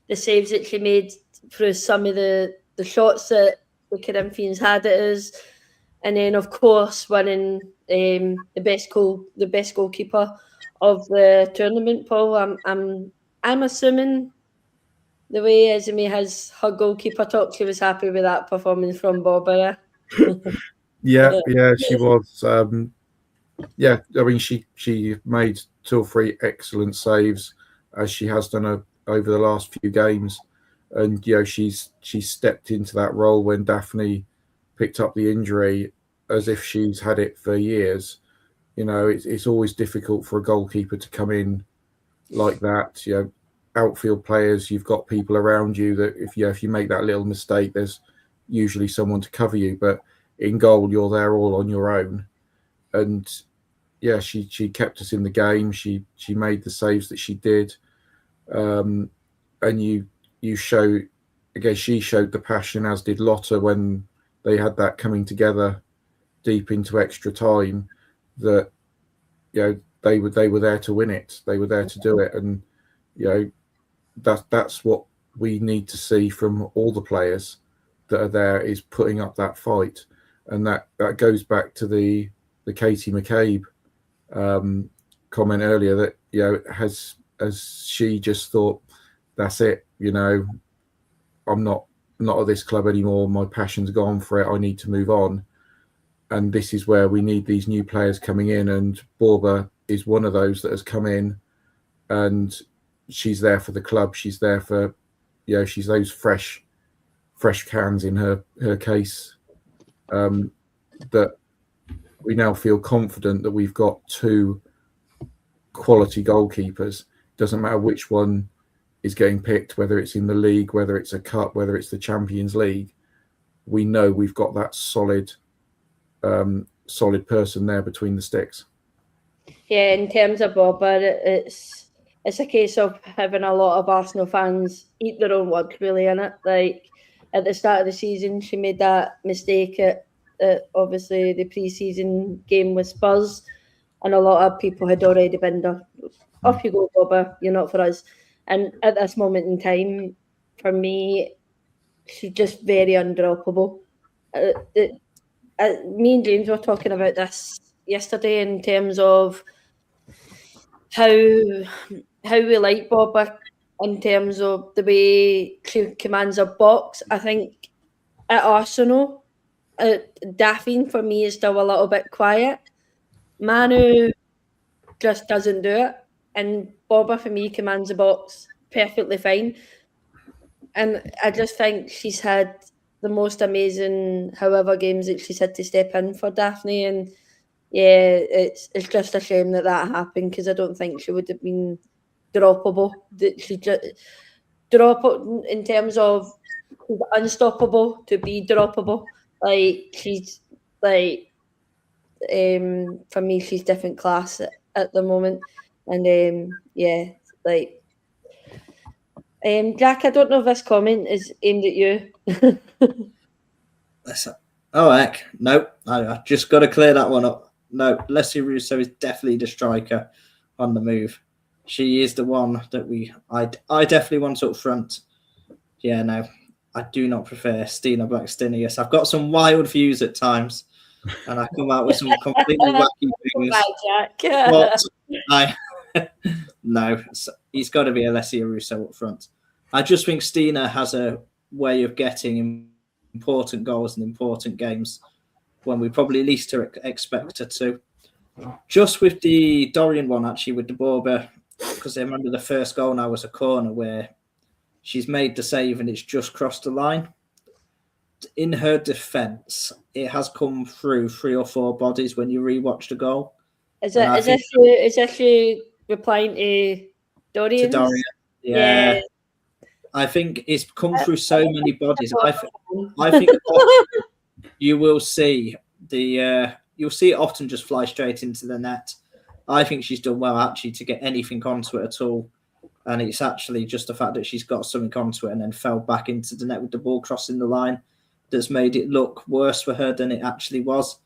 The saves that she made through some of the shots that the Corinthians had at us, and then of course winning the best goalkeeper of the tournament. Paul, I'm assuming the way Izumi has her goalkeeper talk, she was happy with that performance from Bobba. Yeah, she was. Yeah, I mean, she made 2 or 3 excellent saves, as she has done over the last few games, and she's stepped into that role when Daphne picked up the injury as if she's had it for years. It's always difficult for a goalkeeper to come in like that. Outfield players, you've got people around you that if you make that little mistake, there's usually someone to cover you. But in goal, you're there all on your own. And yeah, she kept us in the game. She made the saves that she did, and you show again. She showed the passion, as did Lotta, when they had that coming together deep into extra time. That they were there to win it. They were there to do it, and that's what we need to see from all the players that are there, is putting up that fight. And that goes back to the Katie McCabe comment earlier, that has she just thought, that's it, I'm not at this club anymore, my passion's gone for it, I need to move on. And this is where we need these new players coming in, and Borba is one of those that has come in, and she's there for the club. She's there for, she's those fresh cans in her case, that we now feel confident that we've got 2 quality goalkeepers. Doesn't matter which one is getting picked, whether it's in the league, whether it's a cup, whether it's the Champions League. We know we've got that solid person there between the sticks. Yeah, in terms of Bobba, it's a case of having a lot of Arsenal fans eat their own words, really, innit? Like, at the start of the season, she made that mistake at obviously the pre-season game with Spurs, and a lot of people had already been done. Off you go, Bobba, you're not for us. And at this moment in time, for me, she's just very undroppable. Me and James were talking about this yesterday in terms of how we like Bobba in terms of the way she commands a box. I think at Arsenal, Daphne for me is still a little bit quiet. Manu just doesn't do it, and Bobba for me commands the box perfectly fine. And I just think she's had the most amazing however games that she's had to step in for Daphne, and yeah, it's just a shame that happened, because I don't think she would have been droppable. That she just drop in terms of she's unstoppable to be droppable. Like, she's like, for me, she's different class at the moment, and yeah, like. Jack, I don't know if this comment is aimed at you. Oh, heck. No, I just got to clear that one up. No, Leslie Russo is definitely the striker on the move. She is the one that I definitely want up front. Yeah, no, I do not prefer Stina Blackstenius. I've got some wild views at times, and I come out with some completely wacky things. But no, he's got to be Alessia Russo up front. I just think Stina has a way of getting important goals and important games when we probably least expect her to. Just with the Dorian one, actually, with the Borba, because I remember the first goal now was a corner where she's made the save and it's just crossed the line. In her defence, it has come through 3 or 4 bodies when you rewatch the goal. Is this you replying to Dorian? To Dorian, yeah. I think it's come through so many bodies. I think you will see you'll see it often just fly straight into the net. I think she's done well actually to get anything onto it at all. And it's actually just the fact that she's got something onto it and then fell back into the net with the ball crossing the line that's made it look worse for her than it actually was.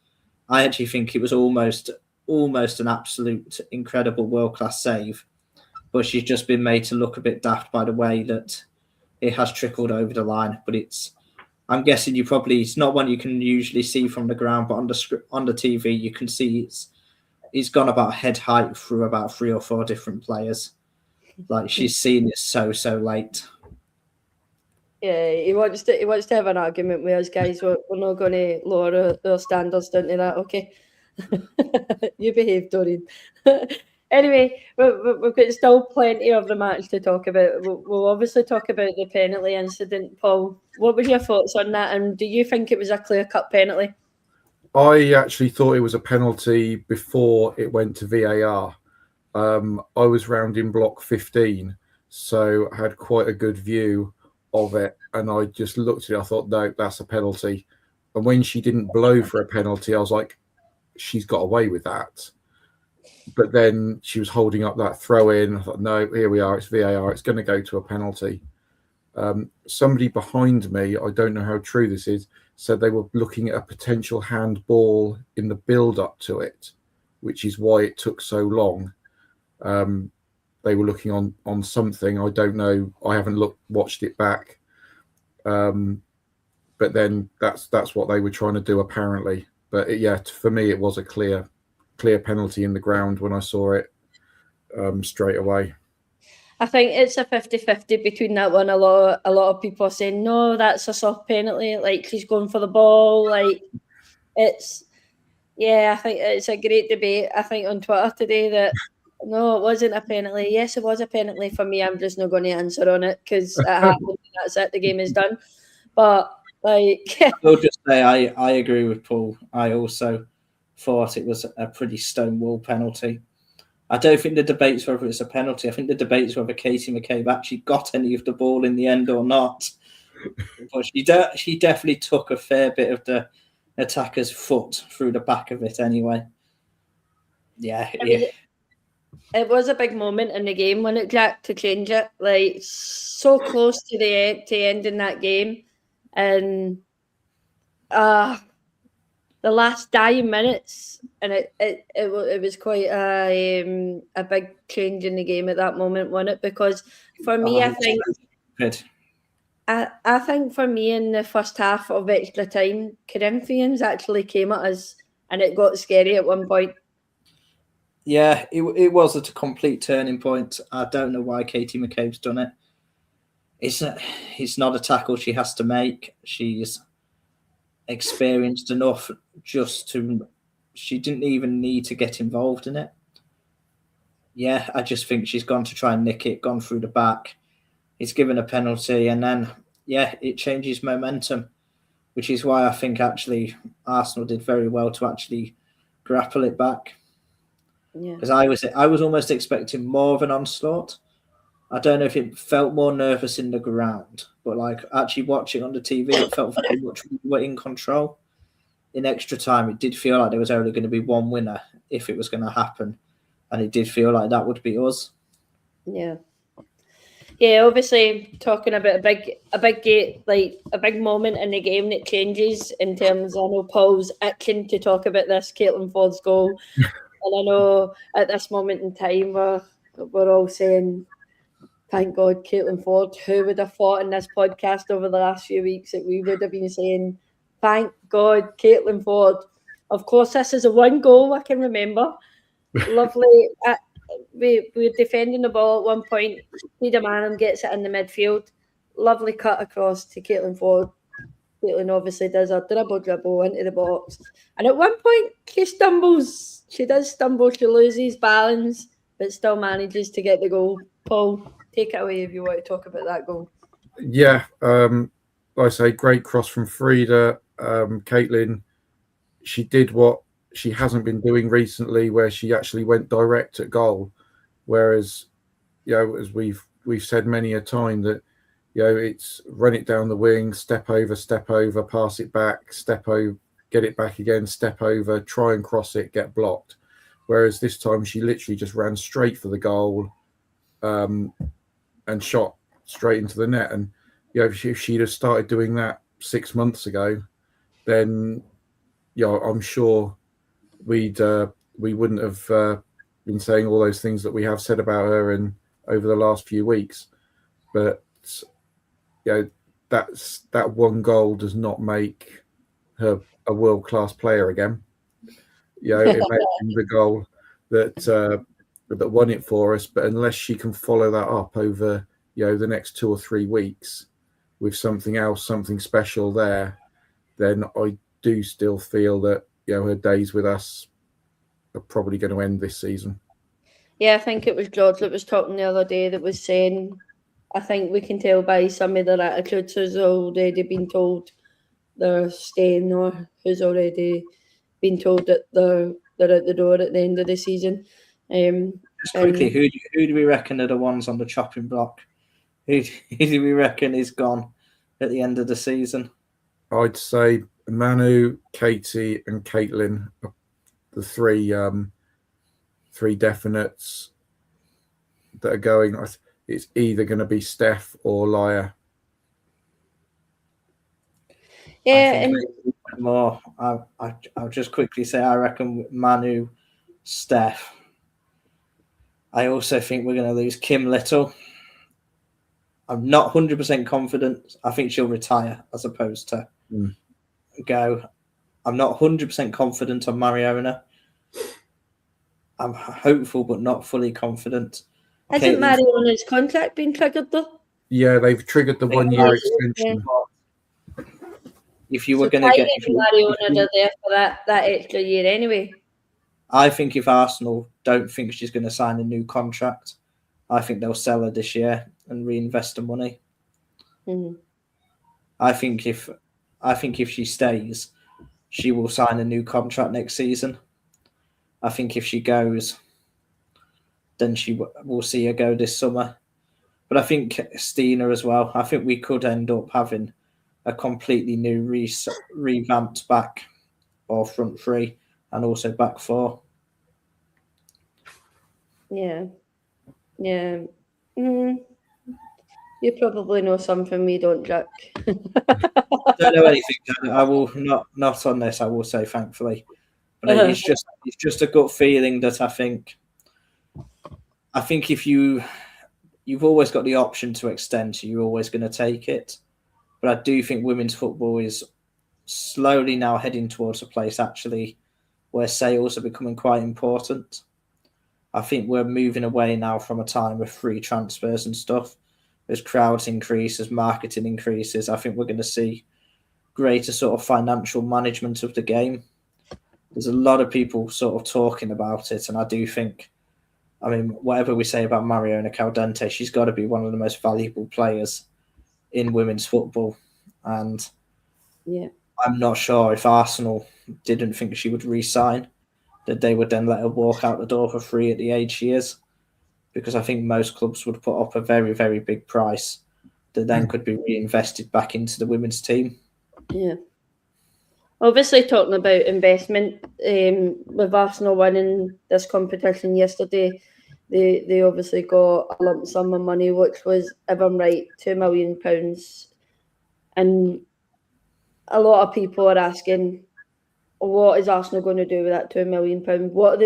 I actually think it was almost an absolute incredible world-class save, but she's just been made to look a bit daft by the way that it has trickled over the line. But I'm guessing it's not one you can usually see from the ground, but on the TV you can see it's gone about head height through about 3 or 4 different players. Like, she's seen it so late. Yeah, he wants to have an argument with us, guys. We're not going to lower our standards down to that, okay? You behave, Dorian. Anyway, we've got still plenty of the match to talk about. We'll obviously talk about the penalty incident. Paul, what were your thoughts on that? And do you think it was a clear-cut penalty? I actually thought it was a penalty before it went to VAR. I was round in block 15, so I had quite a good view of it. And I just looked at it. I thought, no, that's a penalty. And when she didn't blow for a penalty, I was like, she's got away with that. But then she was holding up that throw in. I thought, no, here we are. It's VAR. It's going to go to a penalty. Somebody behind me, I don't know how true this is, said they were looking at a potential handball in the build-up to it, which is why it took so long. They were looking on something. I don't know. I haven't watched it back. But then that's what they were trying to do apparently. But for me, it was a clear penalty in the ground when I saw it straight away. I think it's a 50-50 between that one. A lot of people are saying, no, that's a soft penalty. Like, she's going for the ball. Like, I think it's a great debate, I think, on Twitter today that, no, it wasn't a penalty. Yes, it was a penalty for me. I'm just not going to answer on it because it happened. That's it. The game is done. But, like... I'll just say I agree with Paul. I also thought it was a pretty stonewall penalty. I don't think the debate's whether it's a penalty. I think the debate's whether Katie McCabe actually got any of the ball in the end or not. But she definitely took a fair bit of the attacker's foot through the back of it anyway. Yeah. It was a big moment in the game when it jacked to change it. Like, so close to the ending that game. And the last dying minutes, and it was quite a big change in the game at that moment, wasn't it? Because for me, I think for me in the first half of extra time, Corinthians actually came at us, and it got scary at one point. Yeah, it was at a complete turning point. I don't know why Katie McCabe's done it. It's not a tackle she has to make. She's experienced enough she didn't even need to get involved in it. Yeah, I just think she's gone to try and nick it, gone through the back. It's given a penalty, and then, it changes momentum, which is why I think actually Arsenal did very well to actually grapple it back. Yeah, because I was almost expecting more of an onslaught. I don't know if it felt more nervous in the ground, but like actually watching on the TV, it felt very much we were in control. In extra time, it did feel like there was only going to be one winner if it was going to happen, and it did feel like that would be us. Yeah. Yeah, obviously talking about a big moment in the game that changes in terms. I know Paul's itching to talk about this Caitlin Ford's goal, and I know at this moment in time we're all saying, thank God, Caitlin Ford. Who would have thought in this podcast over the last few weeks that we would have been saying, thank God, Caitlin Ford. Of course, this is a one goal I can remember. Lovely. We're defending the ball at one point. Frida Manham gets it in the midfield. Lovely cut across to Caitlin Ford. Caitlin obviously does a dribble into the box. And at one point, she stumbles. She does stumble. She loses balance, but still manages to get the goal. Paul, take it away if you want to talk about that goal. Yeah, like I say, great cross from Frida. Caitlin, she did what she hasn't been doing recently, where she actually went direct at goal. Whereas, as we've said many a time, that it's run it down the wing, step over, pass it back, step over, get it back again, step over, try and cross it, get blocked. Whereas this time she literally just ran straight for the goal. and shot straight into the net. And if she'd have started doing that 6 months ago, then I'm sure we wouldn't have been saying all those things that we have said about her over the last few weeks. But that one goal does not make her a world-class player again. It may be the goal that won it for us, but unless she can follow that up over the next 2 or 3 weeks with something else, something special there, then I do still feel that her days with us are probably going to end this season. Yeah, I think it was George that was talking the other day that was saying, I think we can tell by some of their attitudes who's already been told they're staying or who's already been told that they're out the door at the end of the season. Just quickly, who do we reckon are the ones on the chopping block? Who do we reckon is gone at the end of the season? I'd say Manu, Katie, and Caitlin are the three definites that are going. It's either going to be Steph or Laya. Yeah, more. I'll just quickly say I reckon Manu, Steph. I also think we're going to lose Kim Little. I'm not 100% confident. I think she'll retire as opposed to go. I'm not 100% confident on Mariona. I'm hopeful, but not fully confident. Hasn't Mariona's contract been triggered though? Yeah, they've triggered the 1-year extension. If you were going to get Mariona there for that extra year anyway. I think if Arsenal don't think she's going to sign a new contract, I think they'll sell her this year and reinvest the money. Mm-hmm. I think if she stays, she will sign a new contract next season. I think if she goes, then we'll see her go this summer. But I think Stina as well. I think we could end up having a completely new revamped back or front three and also back four. Yeah. You probably know something we don't, Jack. I don't know anything. I will not on this. I will say thankfully, but it's just a gut feeling that I think if you've always got the option to extend, so you're always going to take it. But I do think women's football is slowly now heading towards a place actually where sales are becoming quite important. I think we're moving away now from a time of free transfers and stuff. As crowds increase, as marketing increases, I think we're going to see greater sort of financial management of the game. There's a lot of people sort of talking about it, and I do think, I mean, whatever we say about Mariona Caldente, she's got to be one of the most valuable players in women's football. And I'm not sure if Arsenal didn't think she would re-sign, that they would then let her walk out the door for free at the age she is. Because I think most clubs would put up a very, very big price that then could be reinvested back into the women's team. Yeah. Obviously, talking about investment, with Arsenal winning this competition yesterday, they obviously got a lump sum of money, which was, if I'm right, £2 million. And a lot of people are asking, what is Arsenal going to do with that £2 million? What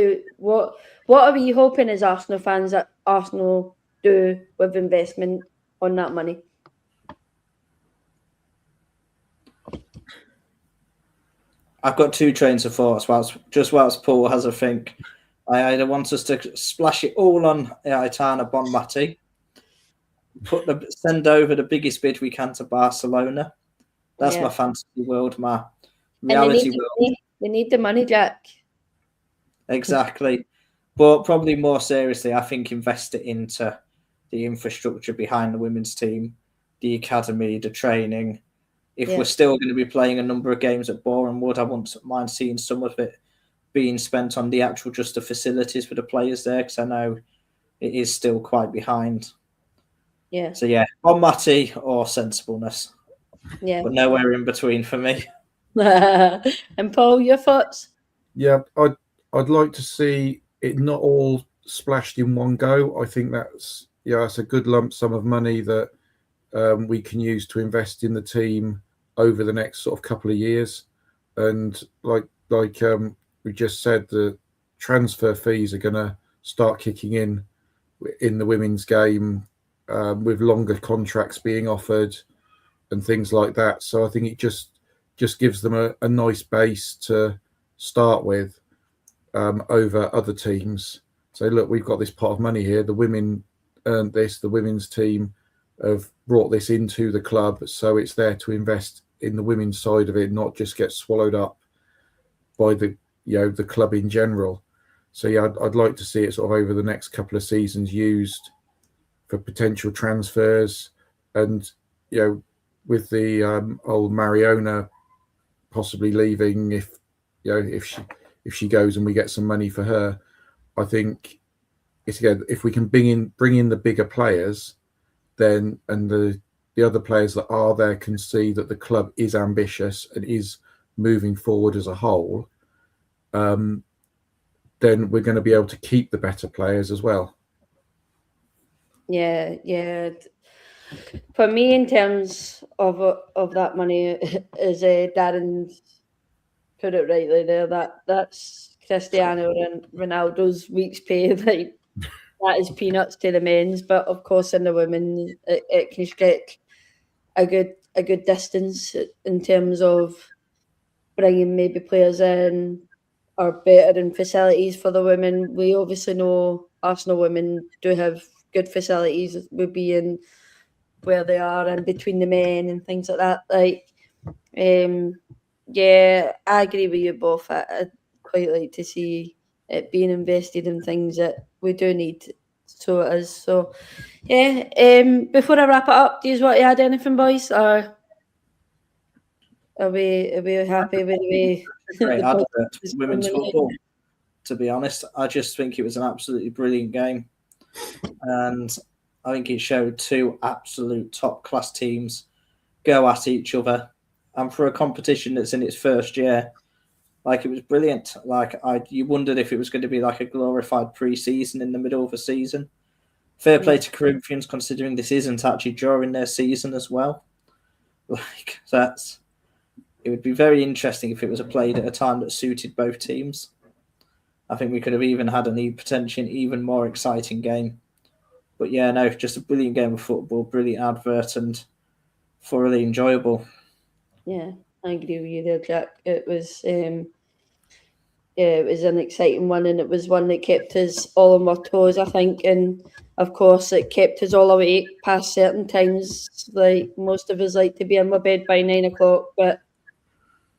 are we hoping as Arsenal fans that Arsenal do with investment on that money? I've got two trains of thoughts whilst Paul has a think. I either want us to splash it all on Aitana Bonmati, send over the biggest bid we can to Barcelona. That's my fantasy world, my reality world. They need the money, Jack. Exactly. But probably more seriously, I think invest it into the infrastructure behind the women's team, the academy, the training. If we're still going to be playing a number of games at Boreham Wood, I wouldn't mind seeing some of it being spent on the actual just the facilities for the players there, because I know it is still quite behind. Yeah. So Bonmati or sensibleness. Yeah. But nowhere in between for me. And Paul, your thoughts? Yeah, I'd like to see it not all splashed in one go. I think that's it's a good lump sum of money that we can use to invest in the team over the next sort of couple of years. And like we just said, the transfer fees are going to start kicking in the women's game, with longer contracts being offered and things like that. So I think it just gives them a nice base to start with, over other teams. So look, we've got this pot of money here. The women earned this. The women's team have brought this into the club, so it's there to invest in the women's side of it, not just get swallowed up by the club in general. So yeah, I'd like to see it sort of over the next couple of seasons used for potential transfers, and with the old Mariona possibly leaving, if she goes and we get some money for her, I think it's again, if we can bring in the bigger players, then and the other players that are there can see that the club is ambitious and is moving forward as a whole, then we're going to be able to keep the better players as well. Yeah. For me, in terms of that money, is Darren's put it rightly there. That's Cristiano Ronaldo's week's pay. Like, that is peanuts to the men's, but of course in the women, it can stretch a good distance in terms of bringing maybe players in or better in facilities for the women. We obviously know Arsenal women do have good facilities with being where they are and between the men and things like that. Like, yeah, I agree with you both. I'd quite like to see it being invested in things that we do need. So it is. So, yeah. Before I wrap it up, do you want to add anything, boys? Or are we happy with the way? Great advert for women's football. To be honest, I just think it was an absolutely brilliant game, and I think it showed two absolute top class teams go at each other, and for a competition that's in its first year, like, it was brilliant. Like, you wondered if it was going to be like a glorified pre-season in the middle of a season. Fair play to Corinthians, considering this isn't actually during their season as well. Like, it would be very interesting if it was played at a time that suited both teams. I think we could have even had potentially an even more exciting game. But yeah, no, just a brilliant game of football, brilliant advert, and thoroughly enjoyable. Yeah, I agree with you there, Jack. It was, it was an exciting one, and it was one that kept us all on our toes, I think. And of course, it kept us all awake past certain times. Like, most of us like to be in my bed by 9 o'clock, but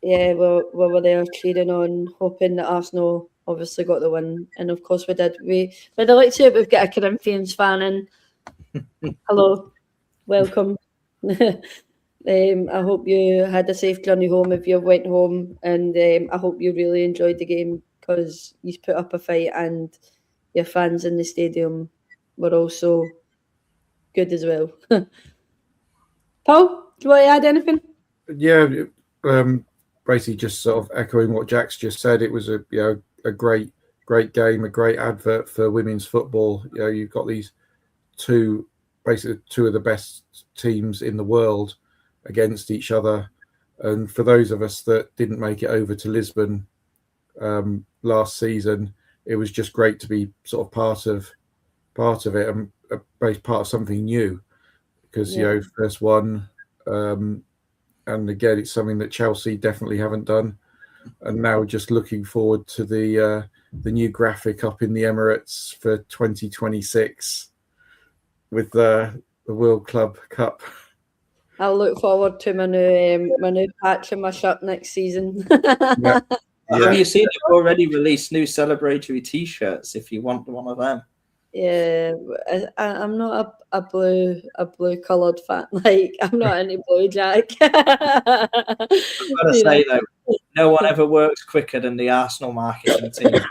yeah, we were there cheering on, hoping that Arsenal obviously got the win, and of course we did. I'd like to say we've got a Corinthians fan in. Hello, welcome. I hope you had a safe journey home if you went home, and I hope you really enjoyed the game, because you put up a fight and your fans in the stadium were also good as well. Paul, do you want to add anything? Yeah, basically just sort of echoing what Jack's just said. It was a great game, a great advert for women's football. You've got these basically two of the best teams in the world against each other, and for those of us that didn't make it over to Lisbon last season, it was just great to be sort of part of it, and part of something new, because first one, and again, it's something that Chelsea definitely haven't done. And now just looking forward to the new graphic up in the Emirates for 2026 with the World Club Cup. I'll look forward to my new patch in my shirt next season. Yeah. Have you seen they've already released new celebratory T-shirts if you want one of them? Yeah, I'm not a blue coloured fan. Like, I'm not any blue, Jack. I've got to say though, no one ever works quicker than the Arsenal marketing team.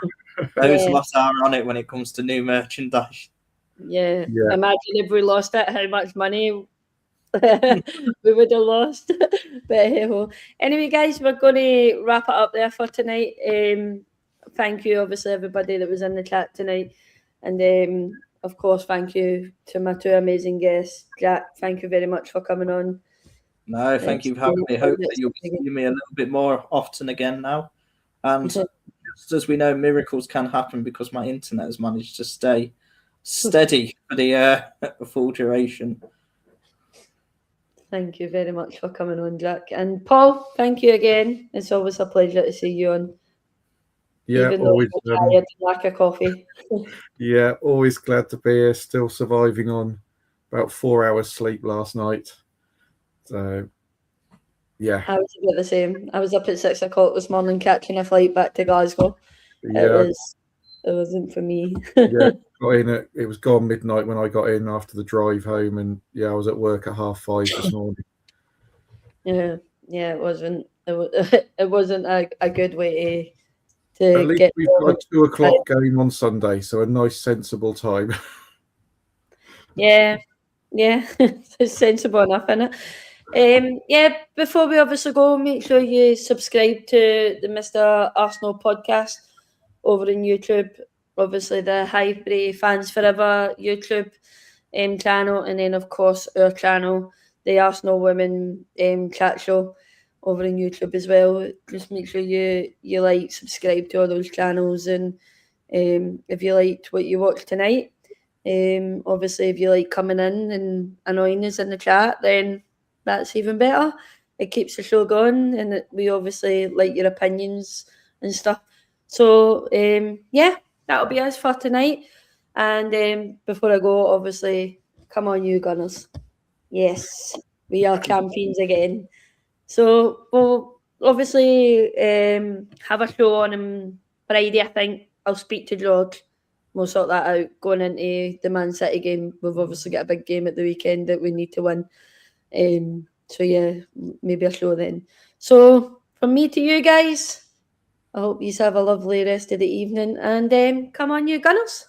Those lot are on it when it comes to new merchandise. Yeah. Imagine if we lost it, how much money we would have lost. But anyway, guys, we're going to wrap it up there for tonight. Thank you, obviously, everybody that was in the chat tonight. And of course, thank you to my two amazing guests. Jack, thank you very much for coming on. No, thank you for having me. Hopefully you'll be seeing me a little bit more often again now. And just as we know, miracles can happen because my internet has managed to stay steady for the full duration. Thank you very much for coming on, Jack. And Paul, thank you again. It's always a pleasure to see you on. Yeah, even though always I'm tired and lack of coffee. Yeah, always glad to be here. Still surviving on about 4 hours sleep last night. So, yeah. I was about the same. I was up at 6 o'clock this morning catching a flight back to Glasgow. Yeah. It wasn't for me. Yeah, got in it was gone midnight when I got in after the drive home, and yeah, I was at work at 5:30 this morning. Yeah, it wasn't. It wasn't a good way to At least get. we've got a 2 o'clock game on Sunday, so a nice sensible time. Yeah, it's sensible enough, isn't it? Yeah, before we obviously go, make sure you subscribe to the Mr. Arsenal podcast over on YouTube. Obviously, the Highbury Fans Forever YouTube channel, and then, of course, our channel, the Arsenal Women Chat Show, over on YouTube as well. Just make sure you like, subscribe to all those channels, and if you liked what you watched tonight, obviously, if you like coming in and annoying us in the chat, then that's even better. It keeps the show going, and we obviously like your opinions and stuff. So, yeah, that'll be us for tonight. And before I go, obviously, come on, you Gunners. Yes, we are champions again. So we'll obviously have a show on Friday, I think. I'll speak to George. We'll sort that out. Going into the Man City game, we've obviously got a big game at the weekend that we need to win. So yeah, maybe a show then. So from me to you guys, I hope you have a lovely rest of the evening, and come on, you Gunners.